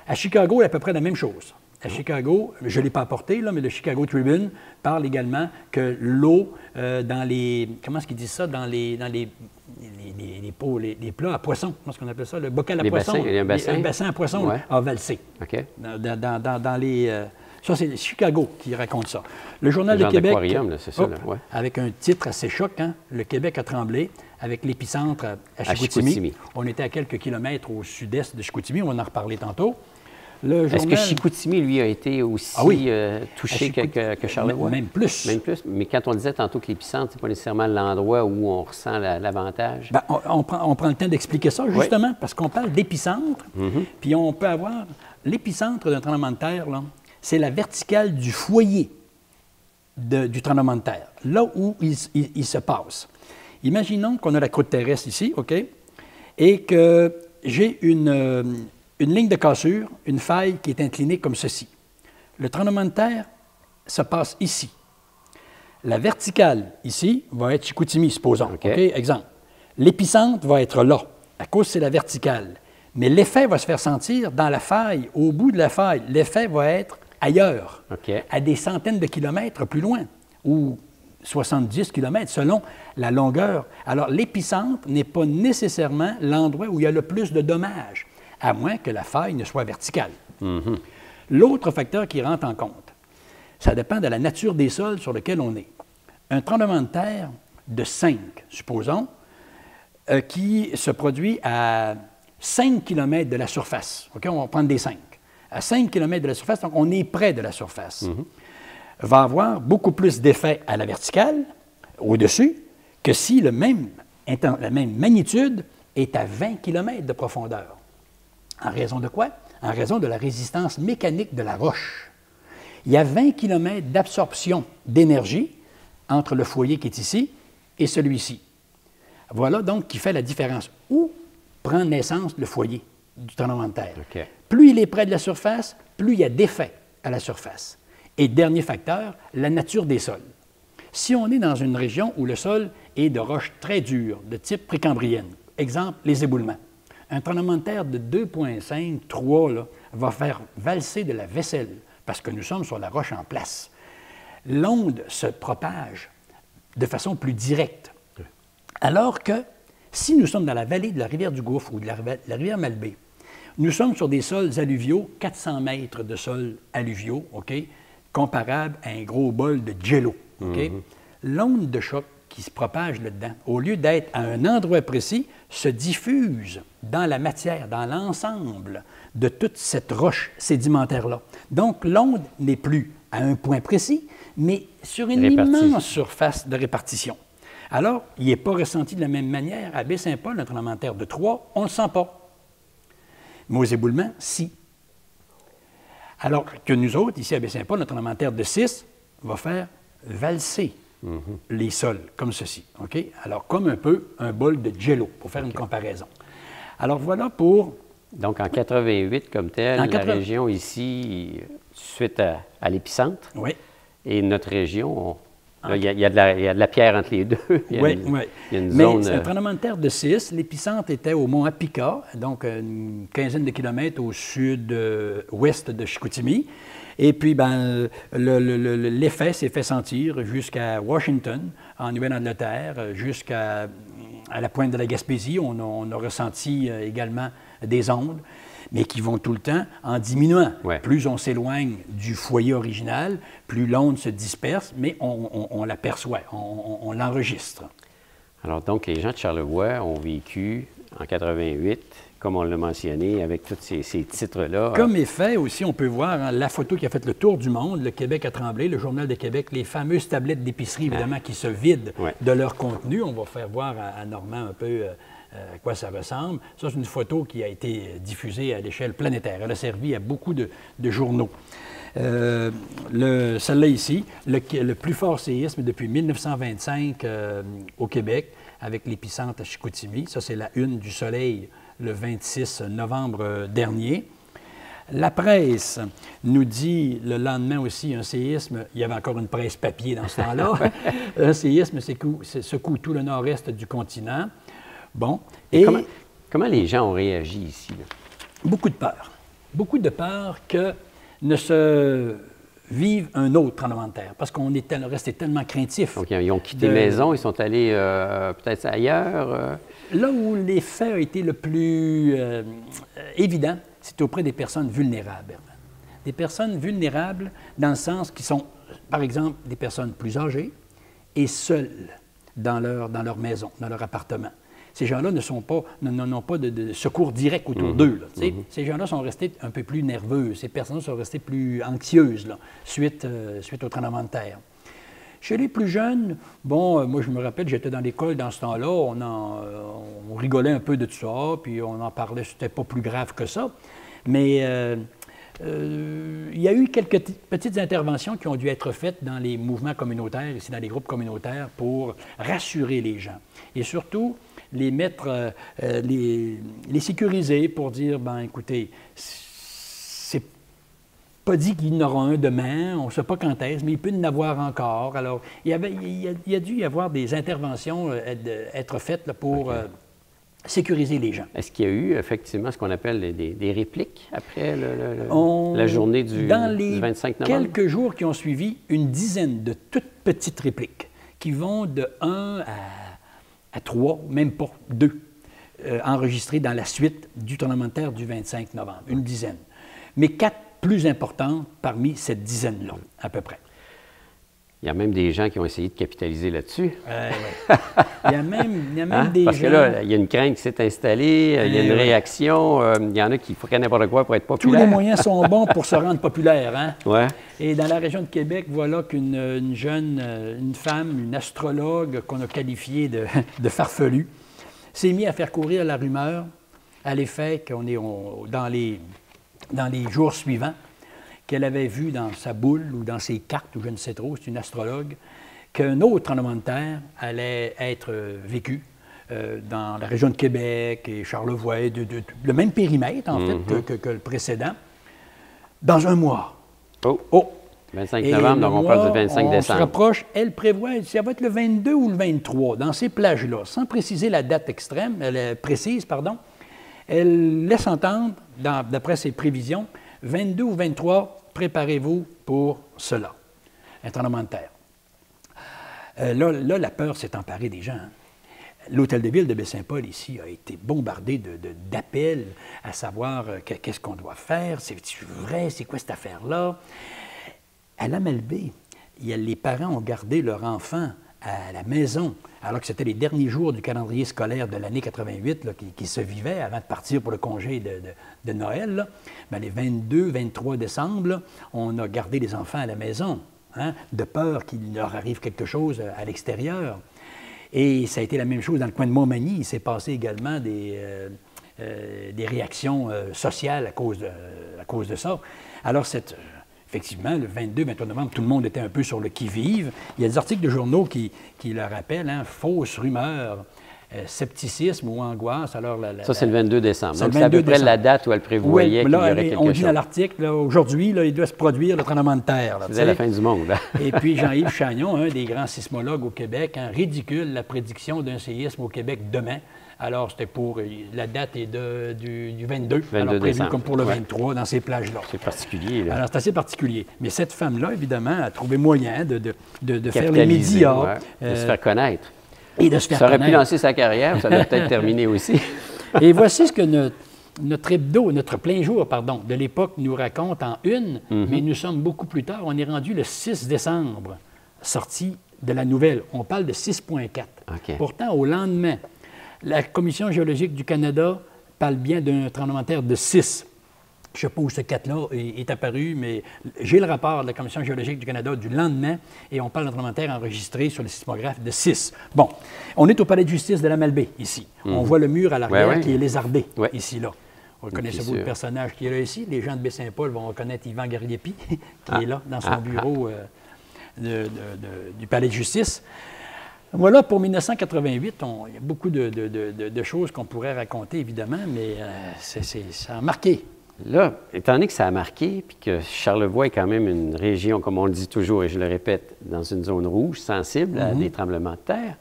À Chicago, il y a à peu près la même chose. À Chicago, je ne l'ai pas apporté, là, mais le Chicago Tribune parle également que l'eau dans les... Comment est-ce qu'ils disent ça? Dans les pots, les plats à poisson. Comment est-ce qu'on appelle ça? Le bocal à poisson. Bassins, il y a un bassin. Un bassin à poisson a valsé. OK. Dans les... ça, c'est Chicago qui raconte ça. Le Journal de Québec... Là, c'est ça, là. Ouais. Avec un titre assez choc, hein? Le Québec a tremblé avec l'épicentre à Chicoutimi. On était à quelques kilomètres au sud-est de Chicoutimi. On va en reparler tantôt. Est-ce que Chicoutimi, lui, a été aussi touché que Charlevoix? Même plus. Même plus. Mais quand on disait tantôt que l'épicentre, ce n'est pas nécessairement l'endroit où on ressent l'avantage. Bien, on prend le temps d'expliquer ça, justement, parce qu'on parle d'épicentre, puis on peut avoir... L'épicentre d'un tremblement de terre, là, c'est la verticale du foyer du tremblement de terre, là où il se passe. Imaginons qu'on a la croûte terrestre ici, OK, et que j'ai une ligne de cassure, une faille qui est inclinée comme ceci. Le tremblement de terre se passe ici. La verticale, ici, va être Chicoutimi, supposons. OK? Exemple. L'épicentre va être là, à cause c'est la verticale. Mais l'effet va se faire sentir dans la faille, au bout de la faille. L'effet va être ailleurs, à des centaines de kilomètres plus loin, ou 70 kilomètres selon la longueur. Alors, l'épicentre n'est pas nécessairement l'endroit où il y a le plus de dommages, à moins que la faille ne soit verticale. L'autre facteur qui rentre en compte, ça dépend de la nature des sols sur lesquels on est. Un tremblement de terre de 5, supposons, qui se produit à 5 km de la surface. OK? On va prendre des 5. À 5 km de la surface, donc on est près de la surface. Va avoir beaucoup plus d'effet à la verticale, au-dessus, que si la même magnitude est à 20 km de profondeur. En raison de quoi? En raison de la résistance mécanique de la roche. Il y a 20 km d'absorption d'énergie entre le foyer qui est ici et celui-ci. Voilà donc qui fait la différence. Où prend naissance le foyer du tremblement de terre? Plus il est près de la surface, plus il y a d'effet à la surface. Et dernier facteur, la nature des sols. Si on est dans une région où le sol est de roches très dures, de type précambrienne, exemple, les éboulements, un tremblement de terre de 2,5, 3, là, va faire valser de la vaisselle, parce que nous sommes sur la roche en place. L'onde se propage de façon plus directe. Alors que si nous sommes dans la vallée de la rivière du Gouffre ou de la rivière Malbaie, nous sommes sur des sols alluviaux, 400 mètres de sols alluviaux, OK, comparable à un gros bol de jello. OK? L'onde de choc qui se propage là-dedans, au lieu d'être à un endroit précis, se diffuse dans la matière, dans l'ensemble de toute cette roche sédimentaire-là. Donc, l'onde n'est plus à un point précis, mais sur une immense surface de répartition. Alors, il n'est pas ressenti de la même manière. À Baie-Saint-Paul, un tremblement de terre de 3, on ne le sent pas. Mais aux éboulements, si. Alors que nous autres, ici à Baie-Saint-Paul, notre tremblement de terre de 6 va faire valser les sols, comme ceci. OK? Alors, comme un peu un bol de jello, pour faire une comparaison. Alors, voilà pour... Donc, en 88, comme tel, la région ici, suite à l'épicentre, et notre région... Il y a de la pierre entre les deux. Il y a une zone... Mais un tremblement de terre de 6, l'épicentre était au mont Apica, donc une quinzaine de kilomètres au sud-ouest de Chicoutimi. Et puis, l'effet s'est fait sentir jusqu'à Washington, en Nouvelle-Angleterre, jusqu'à la pointe de la Gaspésie. On a ressenti également des ondes, mais qui vont tout le temps en diminuant. Plus on s'éloigne du foyer original, plus l'onde se disperse, mais on l'aperçoit, on l'enregistre. Alors donc, les gens de Charlevoix ont vécu en 88, comme on l'a mentionné, avec tous ces titres-là. Comme effet aussi, on peut voir hein, la photo qui a fait le tour du monde, le Québec a tremblé, le Journal de Québec, les fameuses tablettes d'épicerie, évidemment, qui se vident de leur contenu. On va faire voir à Normand un peu à quoi ça ressemble. Ça, c'est une photo qui a été diffusée à l'échelle planétaire. Elle a servi à beaucoup de journaux. Celle-là ici, le plus fort séisme depuis 1925 au Québec, avec l'épicentre à Chicoutimi. Ça, c'est la une du Soleil le 26 novembre dernier. La presse nous dit le lendemain aussi un séisme. Il y avait encore une presse papier dans ce temps-là. Un séisme secoue tout le nord-est du continent. Bon. Et comment les gens ont réagi ici? Là? Beaucoup de peur. Beaucoup de peur que ne se vive un autre tremblement de terre, parce qu'on est resté tellement craintifs. Donc, ils ont quitté maison, ils sont allés peut-être ailleurs? Là où l'effet a été le plus évident, c'est auprès des personnes vulnérables. Des personnes vulnérables dans le sens qui sont, par exemple, des personnes plus âgées et seules dans leur maison, dans leur appartement. Ces gens-là n'ont pas de secours direct autour d'eux. Ces gens-là sont restés un peu plus nerveux. Ces personnes sont restées plus anxieuses là, suite au tremblement de terre. Chez les plus jeunes, bon, moi je me rappelle, j'étais dans l'école dans ce temps-là, on rigolait un peu de tout ça, puis on en parlait, c'était pas plus grave que ça. Mais il y a eu quelques petites interventions qui ont dû être faites dans les mouvements communautaires, ici dans les groupes communautaires, pour rassurer les gens. Et surtout, les mettre, les sécuriser pour dire, ben écoutez, c'est pas dit qu'il y en aura un demain, on ne sait pas quand est-ce, mais il peut y en avoir encore. Alors, il y a dû y avoir des interventions être faites là, pour sécuriser les gens. Est-ce qu'il y a eu effectivement ce qu'on appelle des répliques après la journée du 25 novembre? Dans les quelques jours qui ont suivi, une dizaine de toutes petites répliques qui vont de 1 à 3, même pas 2, enregistrées dans la suite du tremblement de terre du 25 novembre. Une dizaine. Mais 4 plus importantes parmi cette dizaine-là, à peu près. Il y a même des gens qui ont essayé de capitaliser là-dessus. Oui. Il y a même des gens... Parce que là, il y a une crainte qui s'est installée, il y a une réaction, il y en a qui feraient n'importe quoi pour être populaire. Tous les moyens sont bons pour se rendre populaire, hein? Ouais. Et dans la région de Québec, voilà qu'une jeune, une femme, une astrologue qu'on a qualifiée de farfelue, s'est mise à faire courir la rumeur à l'effet qu'on est dans les jours suivants, qu'elle avait vu dans sa boule ou dans ses cartes, ou je ne sais trop, c'est une astrologue, qu'un autre tremblement de terre allait être vécu dans la région de Québec et Charlevoix, le même périmètre, en fait, que le précédent, dans un mois. Oh! 25 novembre, donc on parle du 25 décembre. On se rapproche, elle prévoit, ça va être le 22 ou le 23, dans ces plages-là, sans préciser la date précise, pardon. Elle laisse entendre, d'après ses prévisions, 22 ou 23, préparez-vous pour cela, un tremblement de terre. Là, la peur s'est emparée des gens. Hein. L'Hôtel de Ville de Baie-Saint-Paul, ici, a été bombardé d'appels à savoir qu'est-ce qu'on doit faire, c'est-tu vrai, c'est quoi cette affaire-là? À la Malbaie, les parents ont gardé leur enfant à la maison, alors que c'était les derniers jours du calendrier scolaire de l'année 88 là, qui se vivait avant de partir pour le congé de Noël. Là. Bien, les 22, 23 décembre, là, on a gardé les enfants à la maison, hein, de peur qu'il leur arrive quelque chose à l'extérieur. Et ça a été la même chose dans le coin de Montmagny. Il s'est passé également des réactions sociales à cause de ça. Alors, effectivement, le 22-23 novembre, tout le monde était un peu sur le qui-vive. Il y a des articles de journaux qui le rappellent, hein, fausses rumeurs, scepticisme ou angoisse. Alors, ça, c'est le 22 décembre. Donc, c'est à peu près la date où elle prévoyait qu'il y aurait quelque chose. On dit dans l'article, aujourd'hui, il doit se produire le tremblement de terre. C'est la fin du monde. Et puis, Jean-Yves Chagnon, un des grands sismologues au Québec, hein, ridicule la prédiction d'un séisme au Québec demain. Alors, c'était pour... La date est du 22, alors prévu comme pour le 23, dans ces plages-là. C'est particulier, là. Alors, c'est assez particulier. Mais cette femme-là, évidemment, a trouvé moyen de faire les médias. De se faire connaître. Et de se faire connaître. Ça aurait pu lancer connaître. sa carrière, ça doit peut-être terminer aussi. Et voici ce que notre hebdo, notre plein jour, pardon, de l'époque nous raconte en une, mais nous sommes beaucoup plus tard. On est rendu le 6 décembre, sortie de la nouvelle. On parle de 6,4. Okay. Pourtant, au lendemain, La Commission géologique du Canada parle bien d'un tremblement de terre de 6. Je ne sais pas où ce 4-là est apparu, mais j'ai le rapport de la Commission géologique du Canada du lendemain et on parle d'un tremblement de terre enregistré sur le sismographe de 6. Bon, on est au palais de justice de la Malbaie, ici. On voit le mur à l'arrière qui est lézardé, ici, là. Reconnaissez-vous le personnage qui est là ici? Les gens de Baie-Saint-Paul vont reconnaître Yvan Gariepi, qui est là, dans son bureau du palais de justice. Voilà, pour 1988, il y a beaucoup de choses qu'on pourrait raconter, évidemment, mais ça a marqué. Là, étant donné que ça a marqué, puis que Charlevoix est quand même une région, comme on le dit toujours, et je le répète, dans une zone rouge, sensible à des tremblements de terre,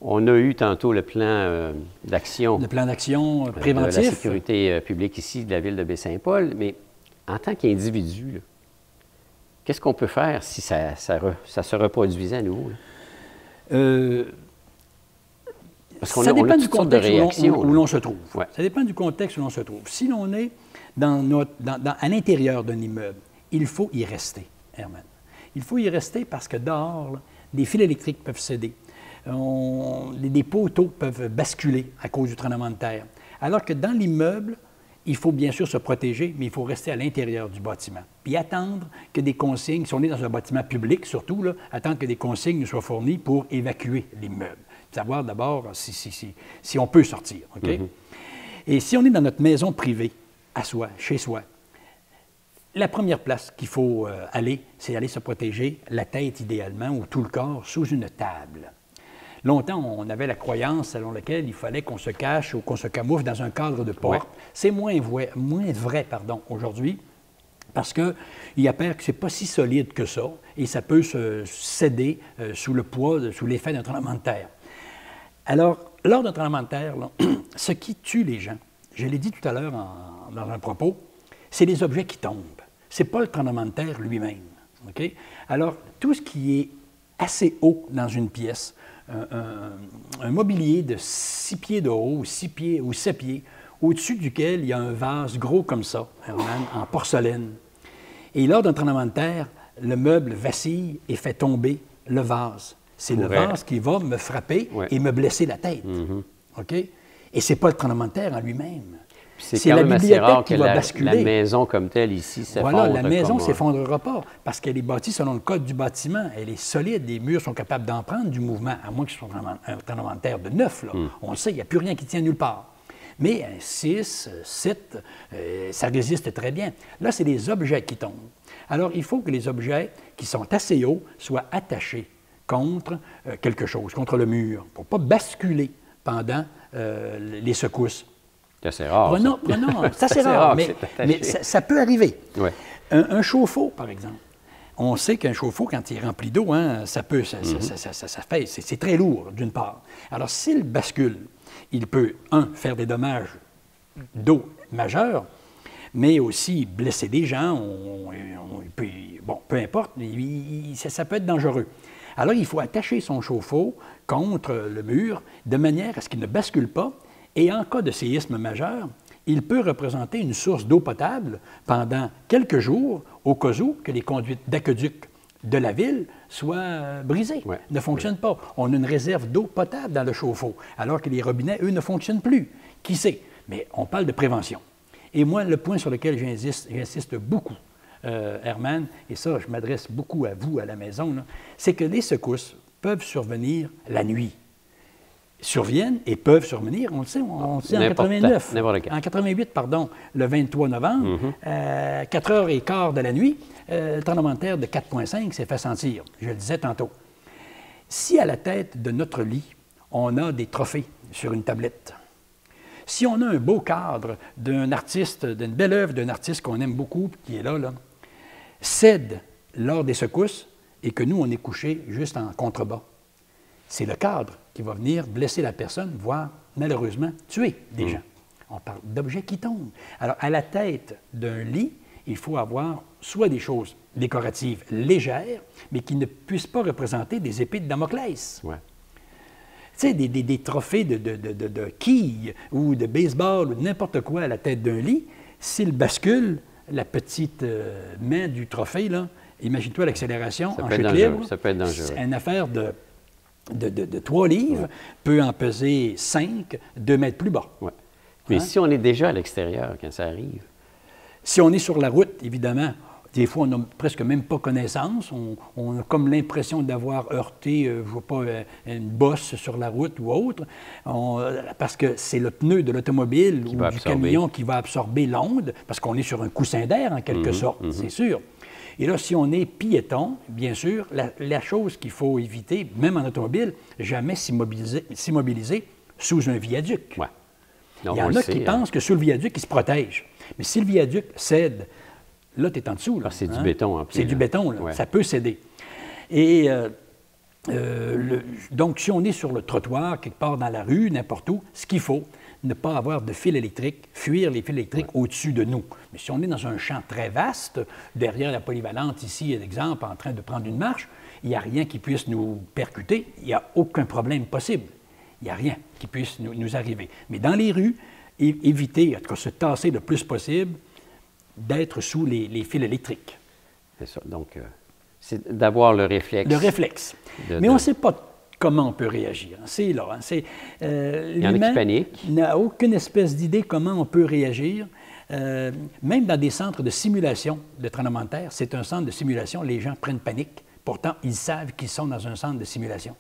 on a eu tantôt le plan d'action. Le plan d'action préventif. De la sécurité publique ici, de la ville de Baie-Saint-Paul, mais en tant qu'individu, qu'est-ce qu'on peut faire si ça se reproduisait à nouveau? Parce qu'on ça dépend du toutes sortes de réactions où l'on se trouve. Ouais. Ça dépend du contexte où l'on se trouve. Si l'on est à l'intérieur d'un immeuble, il faut y rester, Herman. Il faut y rester parce que dehors, là, des fils électriques peuvent céder. Des poteaux peuvent basculer à cause du tremblement de terre. Alors que dans l'immeuble, il faut bien sûr se protéger, mais il faut rester à l'intérieur du bâtiment. Puis attendre que des consignes, si on est dans un bâtiment public surtout, là, attendre que des consignes nous soient fournies pour évacuer l'immeuble. Savoir d'abord si on peut sortir. OK? Et si on est dans notre maison privée, à soi, chez soi, la première place qu'il faut aller, c'est aller se protéger, la tête idéalement, ou tout le corps, sous une table. Longtemps, on avait la croyance selon laquelle il fallait qu'on se cache ou qu'on se camoufle dans un cadre de porte. Ouais. C'est moins vrai aujourd'hui, parce qu'il apparaît que ce n'est pas si solide que ça, et ça peut se céder sous le poids, sous l'effet d'un tremblement de terre. Alors, lors d'un tremblement de terre, là, ce qui tue les gens, je l'ai dit tout à l'heure dans un propos, c'est les objets qui tombent. Ce n'est pas le tremblement de terre lui-même. Okay? Alors, tout ce qui est assez haut dans une pièce, un mobilier de 6 pieds de haut, 6 pieds ou 7 pieds, au-dessus duquel il y a un vase gros comme ça, Herman, en porcelaine. Et lors d'un tremblement de terre, le meuble vacille et fait tomber le vase. C'est le vase qui va me frapper et me blesser la tête. OK? Et ce n'est pas le tremblement de terre en lui-même. C'est la bibliothèque qui va basculer. La maison comme telle ici s'effondre. Voilà, la maison ne s'effondrera pas parce qu'elle est bâtie selon le code du bâtiment. Elle est solide, les murs sont capables d'en prendre du mouvement, à moins que ce soit un tremblement de terre de neuf. Là. On le sait, il n'y a plus rien qui tient nulle part. Mais un 6, 7, ça résiste très bien. Là, c'est des objets qui tombent. Alors, il faut que les objets qui sont assez hauts soient attachés contre quelque chose, contre le mur, pour ne pas basculer pendant les secousses. C'est assez rare. C'est assez rare, mais ça peut arriver. Ouais. Un chauffe-eau, par exemple. On sait qu'un chauffe-eau, quand il est rempli d'eau, hein, ça fait, c'est très lourd, d'une part. Alors, s'il bascule, il peut, faire des dommages d'eau majeurs, mais aussi blesser des gens, peu importe, ça peut être dangereux. Alors, il faut attacher son chauffe-eau contre le mur de manière à ce qu'il ne bascule pas. Et en cas de séisme majeur, il peut représenter une source d'eau potable pendant quelques jours, au cas où que les conduites d'aqueduc de la ville soient brisées, ne fonctionnent pas. On a une réserve d'eau potable dans le chauffe-eau, alors que les robinets, eux, ne fonctionnent plus. Qui sait? Mais on parle de prévention. Et moi, le point sur lequel j'insiste beaucoup, Herman, et ça, je m'adresse beaucoup à vous à la maison, c'est que les secousses peuvent survenir la nuit. Surviennent et peuvent survenir, on le sait en 89. En 88, pardon, le 23 novembre, 4h15 de la nuit, le tremblement de terre de 4,5 s'est fait sentir, je le disais tantôt. Si à la tête de notre lit, on a des trophées sur une tablette, si on a un beau cadre d'un artiste, d'une belle œuvre d'un artiste qu'on aime beaucoup, qui est là, cède lors des secousses et que nous, on est couché juste en contrebas, c'est le cadre qui va venir blesser la personne, voire malheureusement tuer des gens. On parle d'objets qui tombent. Alors, à la tête d'un lit, il faut avoir soit des choses décoratives légères, mais qui ne puissent pas représenter des épées de Damoclès. Ouais. Tu sais, des trophées de quilles ou de baseball ou n'importe quoi à la tête d'un lit, s'il bascule, la petite main du trophée, là, imagine-toi l'accélération en chute libre. Ça peut être dangereux. C'est une affaire de de 3 livres peut en peser 5, 2 mètres plus bas. Ouais. Mais si on est déjà à l'extérieur quand ça arrive? Si on est sur la route, évidemment, des fois, on n'a presque même pas connaissance. On a comme l'impression d'avoir heurté, je ne vois pas, une bosse sur la route ou autre, parce que c'est le pneu de l'automobile ou du camion qui va absorber l'onde, parce qu'on est sur un coussin d'air, en quelque sorte, c'est sûr. Et là, si on est piéton, bien sûr, la chose qu'il faut éviter, même en automobile, jamais s'immobiliser sous un viaduc. Ouais. Non, il y en a qui pensent que sous le viaduc, ils se protègent. Mais si le viaduc cède, là, tu es en dessous. C'est du béton en plus. C'est du béton, là. Ouais. Ça peut céder. Et donc, si on est sur le trottoir, quelque part dans la rue, n'importe où, ce qu'il faut, ne pas avoir de fil électrique, fuir les fils électriques au-dessus de nous. Mais si on est dans un champ très vaste, derrière la polyvalente, ici, exemple, en train de prendre une marche, il n'y a rien qui puisse nous percuter, il n'y a aucun problème possible. Il n'y a rien qui puisse nous arriver. Mais dans les rues, éviter, en tout cas se tasser le plus possible, d'être sous les fils électriques. C'est ça. Donc, c'est d'avoir le réflexe. Le réflexe. Mais on ne sait pas comment on peut réagir. C'est là. Il y en a qui paniquent. Il n'a aucune espèce d'idée comment on peut réagir. Même dans des centres de simulation de tremblement de terre, c'est un centre de simulation, les gens prennent panique. Pourtant, ils savent qu'ils sont dans un centre de simulation.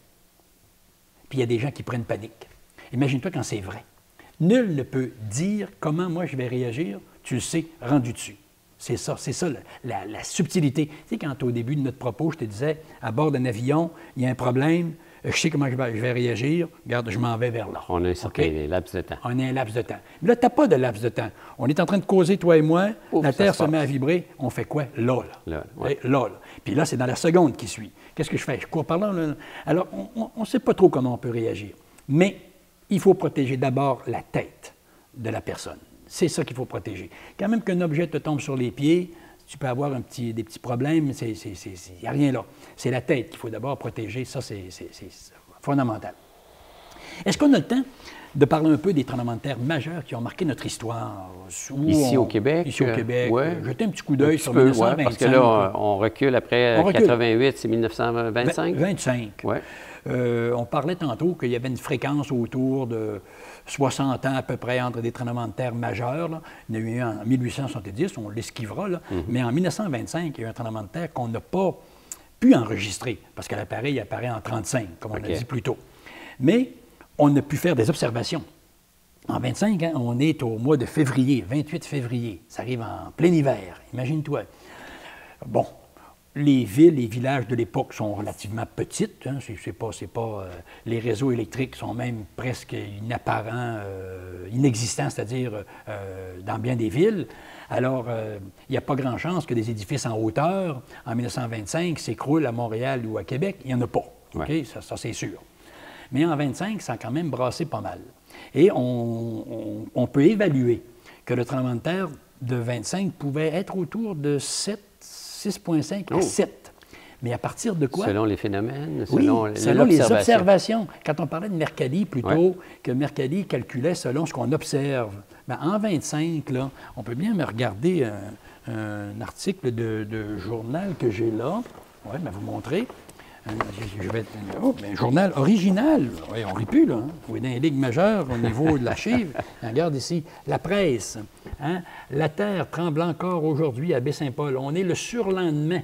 Puis il y a des gens qui prennent panique. Imagine-toi quand c'est vrai. Nul ne peut dire comment moi je vais réagir, tu le sais, rendu dessus. C'est ça la subtilité. Tu sais, quand au début de notre propos, je te disais, à bord d'un avion, il y a un problème, je sais comment je vais réagir, regarde, je m'en vais vers là. On a un certain laps de temps. On a un laps de temps. Mais là, tu n'as pas de laps de temps. On est en train de causer, toi et moi, la Terre se met à vibrer, on fait quoi? Là. Là. Puis là, c'est dans la seconde qui suit. Qu'est-ce que je fais? Je cours par là. Alors, on ne sait pas trop comment on peut réagir. Mais il faut protéger d'abord la tête de la personne. C'est ça qu'il faut protéger. Quand même qu'un objet te tombe sur les pieds, tu peux avoir des petits problèmes, il n'y a rien là. C'est la tête qu'il faut d'abord protéger, ça c'est fondamental. Est-ce qu'on a le temps de parler un peu des tremblements de terre majeurs qui ont marqué notre histoire? Ici au Québec? Ici au Québec. Ouais. Jetez un petit coup d'œil sur 1925. Ouais, parce que là, on recule après 88, c'est 1925? 25. Ouais. On parlait tantôt qu'il y avait une fréquence autour de 60 ans à peu près entre des tremblements de terre majeurs. Là. Il y en a eu un en 1870, on l'esquivera, là. Mais en 1925, il y a eu un tremblement de terre qu'on n'a pas pu enregistrer, parce que l'appareil apparaît en 1935, comme on a dit plus tôt. Mais on a pu faire des observations. En 25, hein, on est au mois de février, 28 février. Ça arrive en plein hiver, imagine-toi. Bon. Les villes, les villages de l'époque sont relativement petites. Hein. Les réseaux électriques sont même presque inexistants, c'est-à-dire dans bien des villes. Alors, il n'y a pas grand chance que des édifices en hauteur, en 1925, s'écroulent à Montréal ou à Québec. Il n'y en a pas. Ouais. Okay? Ça c'est sûr. Mais en 25, ça a quand même brassé pas mal. Et on peut évaluer que le tremblement de terre de 25 pouvait être autour de 6,5 à 7. Mais à partir de quoi? Selon les phénomènes, selon les observations. Quand on parlait de Mercalli plutôt, que Mercalli calculait selon ce qu'on observe. Bien, en 25, là, on peut bien me regarder un article de journal que j'ai là. Oui, bien, vous montrer. Un journal original. Oui, on rit plus, là. Hein? Oui, dans les ligues majeures, au niveau de l'archive. Regarde ici, la presse. Hein? La Terre tremble encore aujourd'hui à Baie-Saint-Paul. On est le surlendemain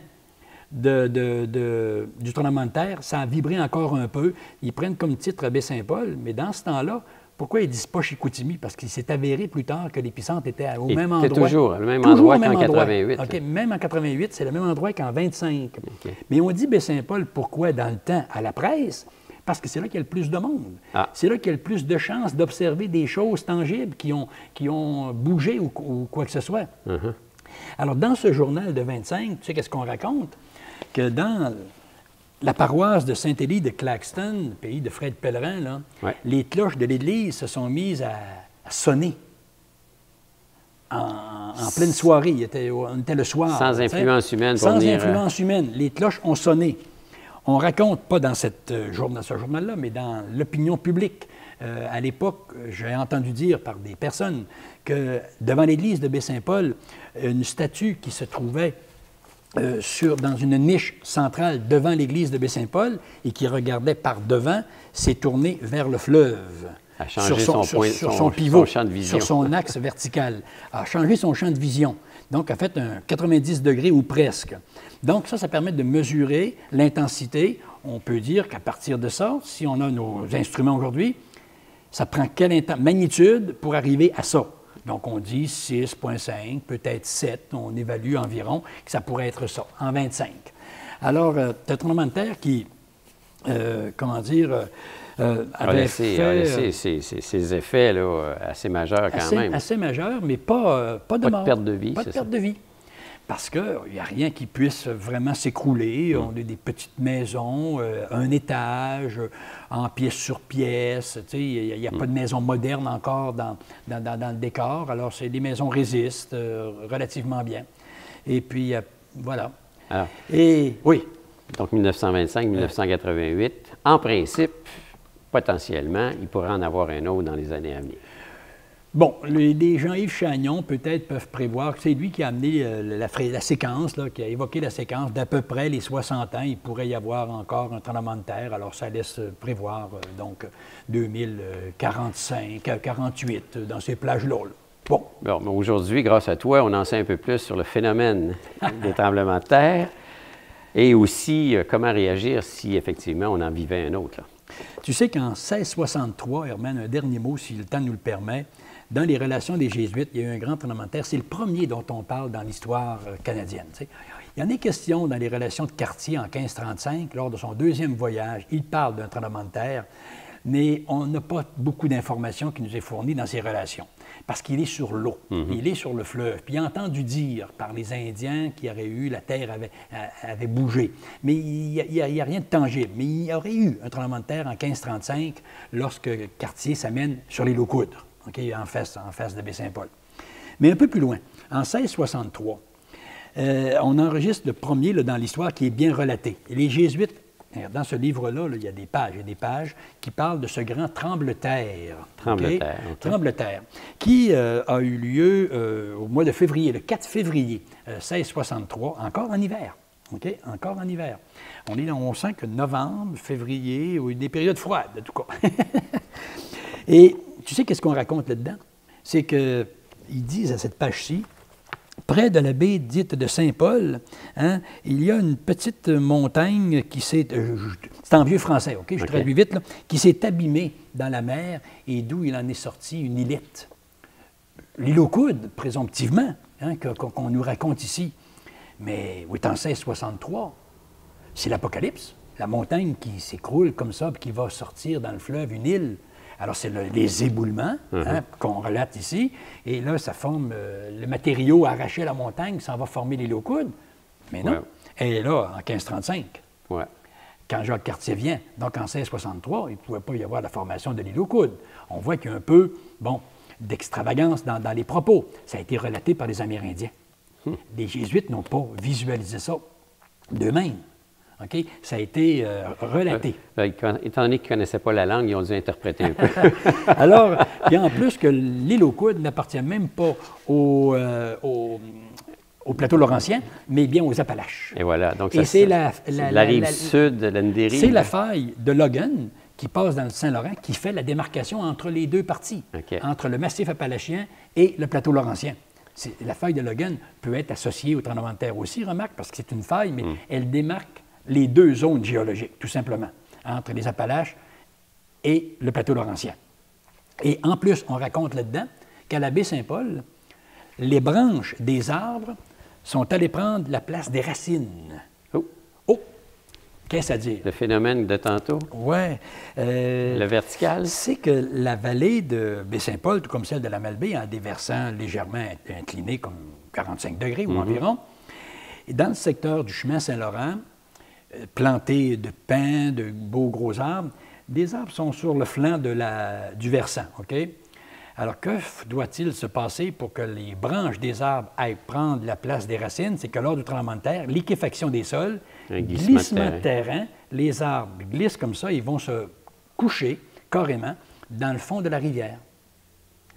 du tremblement de terre. Ça a vibré encore un peu. Ils prennent comme titre à Baie-Saint-Paul, mais dans ce temps-là, pourquoi ils ne disent pas Chicoutimi? Parce qu'il s'est avéré plus tard que l'épicentre était au même endroit. C'est toujours le même endroit qu'en 88. OK, même en 88, c'est le même endroit qu'en 25. Okay. Mais on dit Baie-Saint-Paul, pourquoi dans le temps à la presse? Parce que c'est là qu'il y a le plus de monde. Ah. C'est là qu'il y a le plus de chances d'observer des choses tangibles qui ont bougé ou quoi que ce soit. Alors, dans ce journal de 25, tu sais qu'est-ce qu'on raconte? Que dans la paroisse de Saint-Élie de Claxton, pays de Fred Pellerin, là, les cloches de l'Église se sont mises à sonner en pleine soirée. On était le soir. Sans influence humaine. Sans influence humaine. Les cloches ont sonné. On raconte, pas dans ce journal-là, mais dans l'opinion publique. À l'époque, j'ai entendu dire par des personnes que devant l'église de Baie-Saint-Paul, une statue qui se trouvait dans une niche centrale devant l'église de Baie-Saint-Paul et qui regardait par devant, s'est tourné vers le fleuve. A changé son pivot, son champ de vision. sur son axe vertical. A changé son champ de vision. Donc, a fait un 90 degrés ou presque. Donc, ça permet de mesurer l'intensité. On peut dire qu'à partir de ça, si on a nos instruments aujourd'hui, ça prend quelle magnitude pour arriver à ça? Donc, on dit 6,5, peut-être 7, on évalue environ que ça pourrait être ça, en 25. Alors, c'est un tremblement de terre qui, a laissé ses effets là, assez majeurs quand même. Assez majeurs, mais pas de mort. Pas de perte de vie, Pas de perte de vie. Parce qu'il n'y a rien qui puisse vraiment s'écrouler. On a des petites maisons, un étage, en pièce sur pièce. Il n'y a pas de maison moderne encore dans le décor. Alors, des maisons résistent relativement bien. Et puis, voilà. Alors, et oui. Donc, 1925-1988, en principe, potentiellement, il pourrait en avoir un autre dans les années à venir. Bon, les Jean-Yves Chagnon, peut-être, peuvent prévoir que c'est lui qui a amené la séquence, là, qui a évoqué la séquence d'à peu près les 60 ans. Il pourrait y avoir encore un tremblement de terre. Alors, ça laisse prévoir, donc, 2045, 48, dans ces plages-là. Bon. Bon, mais aujourd'hui, grâce à toi, on en sait un peu plus sur le phénomène des tremblements de terre et aussi comment réagir si, effectivement, on en vivait un autre. Là. Tu sais qu'en 1663, Herman, un dernier mot, si le temps nous le permet, dans les relations des Jésuites, il y a eu un grand tremblement de terre. C'est le premier dont on parle dans l'histoire canadienne. Tu sais. Il y en a question dans les relations de Cartier en 1535, lors de son deuxième voyage. Il parle d'un tremblement de terre, mais on n'a pas beaucoup d'informations qui nous est fournies dans ces relations, parce qu'il est sur l'eau, il est sur le fleuve. Puis il a entendu dire par les Indiens qu'il y aurait eu, la terre avait bougé. Mais il n'y a rien de tangible. Mais il y aurait eu un tremblement de terre en 1535 lorsque Cartier s'amène sur l'île aux Coudres, okay, en face de Baie-Saint-Paul. Mais un peu plus loin, en 1663, on enregistre le premier là, dans l'histoire qui est bien relaté. Et les Jésuites, dans ce livre-là, il y a des pages qui parlent de ce grand tremble-terre. Tremble-terre. Okay. Tremble-terre, qui a eu lieu au mois de février, le 4 février 1663, encore en hiver. Okay? Encore en hiver. On sent que novembre, février, ou des périodes froides, en tout cas. Et tu sais qu'est-ce qu'on raconte là-dedans? C'est qu'ils disent à cette page-ci, près de la baie dite de Saint-Paul, hein, il y a une petite montagne qui s'est, c'est en vieux français, OK, je traduis vite, là, qui s'est abîmée dans la mer et d'où il en est sorti une îlette. L'île aux Coudes, présomptivement, hein, qu'on nous raconte ici. Mais oui, en 1663, c'est l'Apocalypse, la montagne qui s'écroule comme ça et qui va sortir dans le fleuve une île. Alors, c'est les éboulements hein, qu'on relate ici. Et là, ça forme le matériau arraché à la montagne, ça va former l'île aux Coudes. Mais non, elle est là en 1535, quand Jacques Cartier vient. Donc, en 1663, il ne pouvait pas y avoir la formation de l'île aux Coudes. On voit qu'il y a un peu, d'extravagance dans les propos. Ça a été relaté par les Amérindiens. Les Jésuites n'ont pas visualisé ça d'eux-mêmes. OK? Ça a été relaté. Étant donné qu'ils ne connaissaient pas la langue, ils ont dû interpréter un peu. Alors, puis en plus que l'île aux Coudes n'appartient même pas au plateau laurentien, mais bien aux Appalaches. Et voilà. Donc, c'est la rive sud de l'une des rives. C'est la faille de Logan qui passe dans le Saint-Laurent qui fait la démarcation entre les deux parties, entre le massif appalachien et le plateau laurentien. La faille de Logan peut être associée au tremblement de terre aussi, remarque, parce que c'est une faille, mais elle démarque les deux zones géologiques, tout simplement, entre les Appalaches et le plateau laurentien. Et en plus, on raconte là-dedans qu'à la baie Saint-Paul, les branches des arbres sont allées prendre la place des racines. Oh! Qu'est-ce à dire? Le phénomène de tantôt? Oui. Le vertical? C'est que la vallée de Baie-Saint-Paul, tout comme celle de la Malbaie, a des versants légèrement inclinés, comme 45 degrés ou environ. Et dans le secteur du chemin Saint-Laurent, plantés de pins, de beaux gros arbres, des arbres sont sur le flanc du versant, OK? Alors, que doit-il se passer pour que les branches des arbres aillent prendre la place des racines? C'est que lors du tremblement de terre, liquéfaction des sols, glissement de terrain, les arbres glissent comme ça, ils vont se coucher carrément dans le fond de la rivière,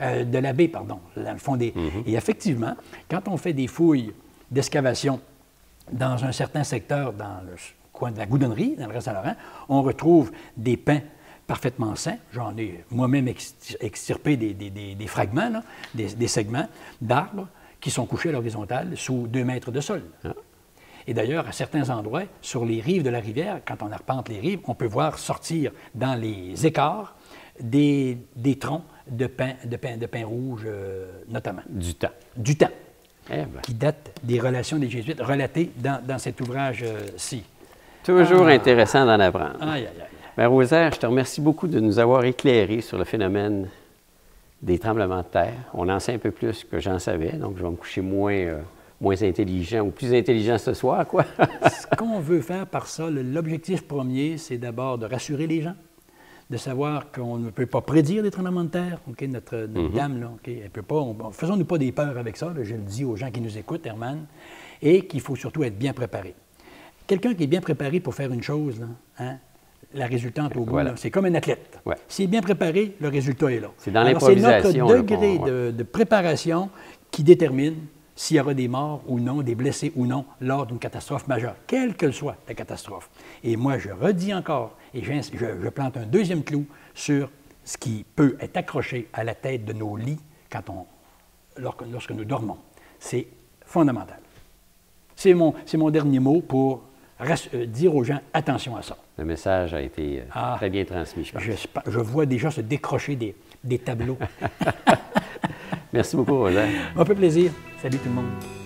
de la baie, pardon, dans le fond des... Et effectivement, quand on fait des fouilles d'excavation dans un certain secteur, dans le coin de la Goudonnerie, dans le Raz-Saint-Laurent, on retrouve des pins parfaitement sains. J'en ai moi-même extirpé des fragments, là, des segments d'arbres qui sont couchés à l'horizontale sous 2 mètres de sol. Ah. Et d'ailleurs, à certains endroits, sur les rives de la rivière, quand on arpente les rives, on peut voir sortir dans les écarts des troncs de pin rouge, notamment. Du temps. Du temps. Eh ben. Qui date des relations des Jésuites relatées dans cet ouvrage-ci. Toujours intéressant d'en apprendre. Aïe, aïe, aïe. Bien, Rosaire, je te remercie beaucoup de nous avoir éclairé sur le phénomène des tremblements de terre. On en sait un peu plus que j'en savais, donc je vais me coucher moins intelligent ou plus intelligent ce soir, quoi. Ce qu'on veut faire par ça, l'objectif premier, c'est d'abord de rassurer les gens, de savoir qu'on ne peut pas prédire des tremblements de terre. Okay? Notre dame, là, okay? Elle peut pas. Faisons-nous pas des peurs avec ça, là, je le dis aux gens qui nous écoutent, Herman, et qu'il faut surtout être bien préparé. Quelqu'un qui est bien préparé pour faire une chose, là, hein, la résultante au bout, voilà. C'est comme un athlète. Ouais. S'il est bien préparé, le résultat est là. C'est dans l'improvisation. C'est notre degré de préparation qui détermine s'il y aura des morts ou non, des blessés ou non, lors d'une catastrophe majeure, quelle que soit la catastrophe. Et moi, je redis encore, et je plante un deuxième clou sur ce qui peut être accroché à la tête de nos lits lorsque nous dormons. C'est fondamental. C'est mon dernier mot pour dire aux gens, attention à ça. Le message a été très bien transmis, je pense. Je vois déjà se décrocher des tableaux. Merci beaucoup, Rosaire. Un peu plaisir. Salut tout le monde.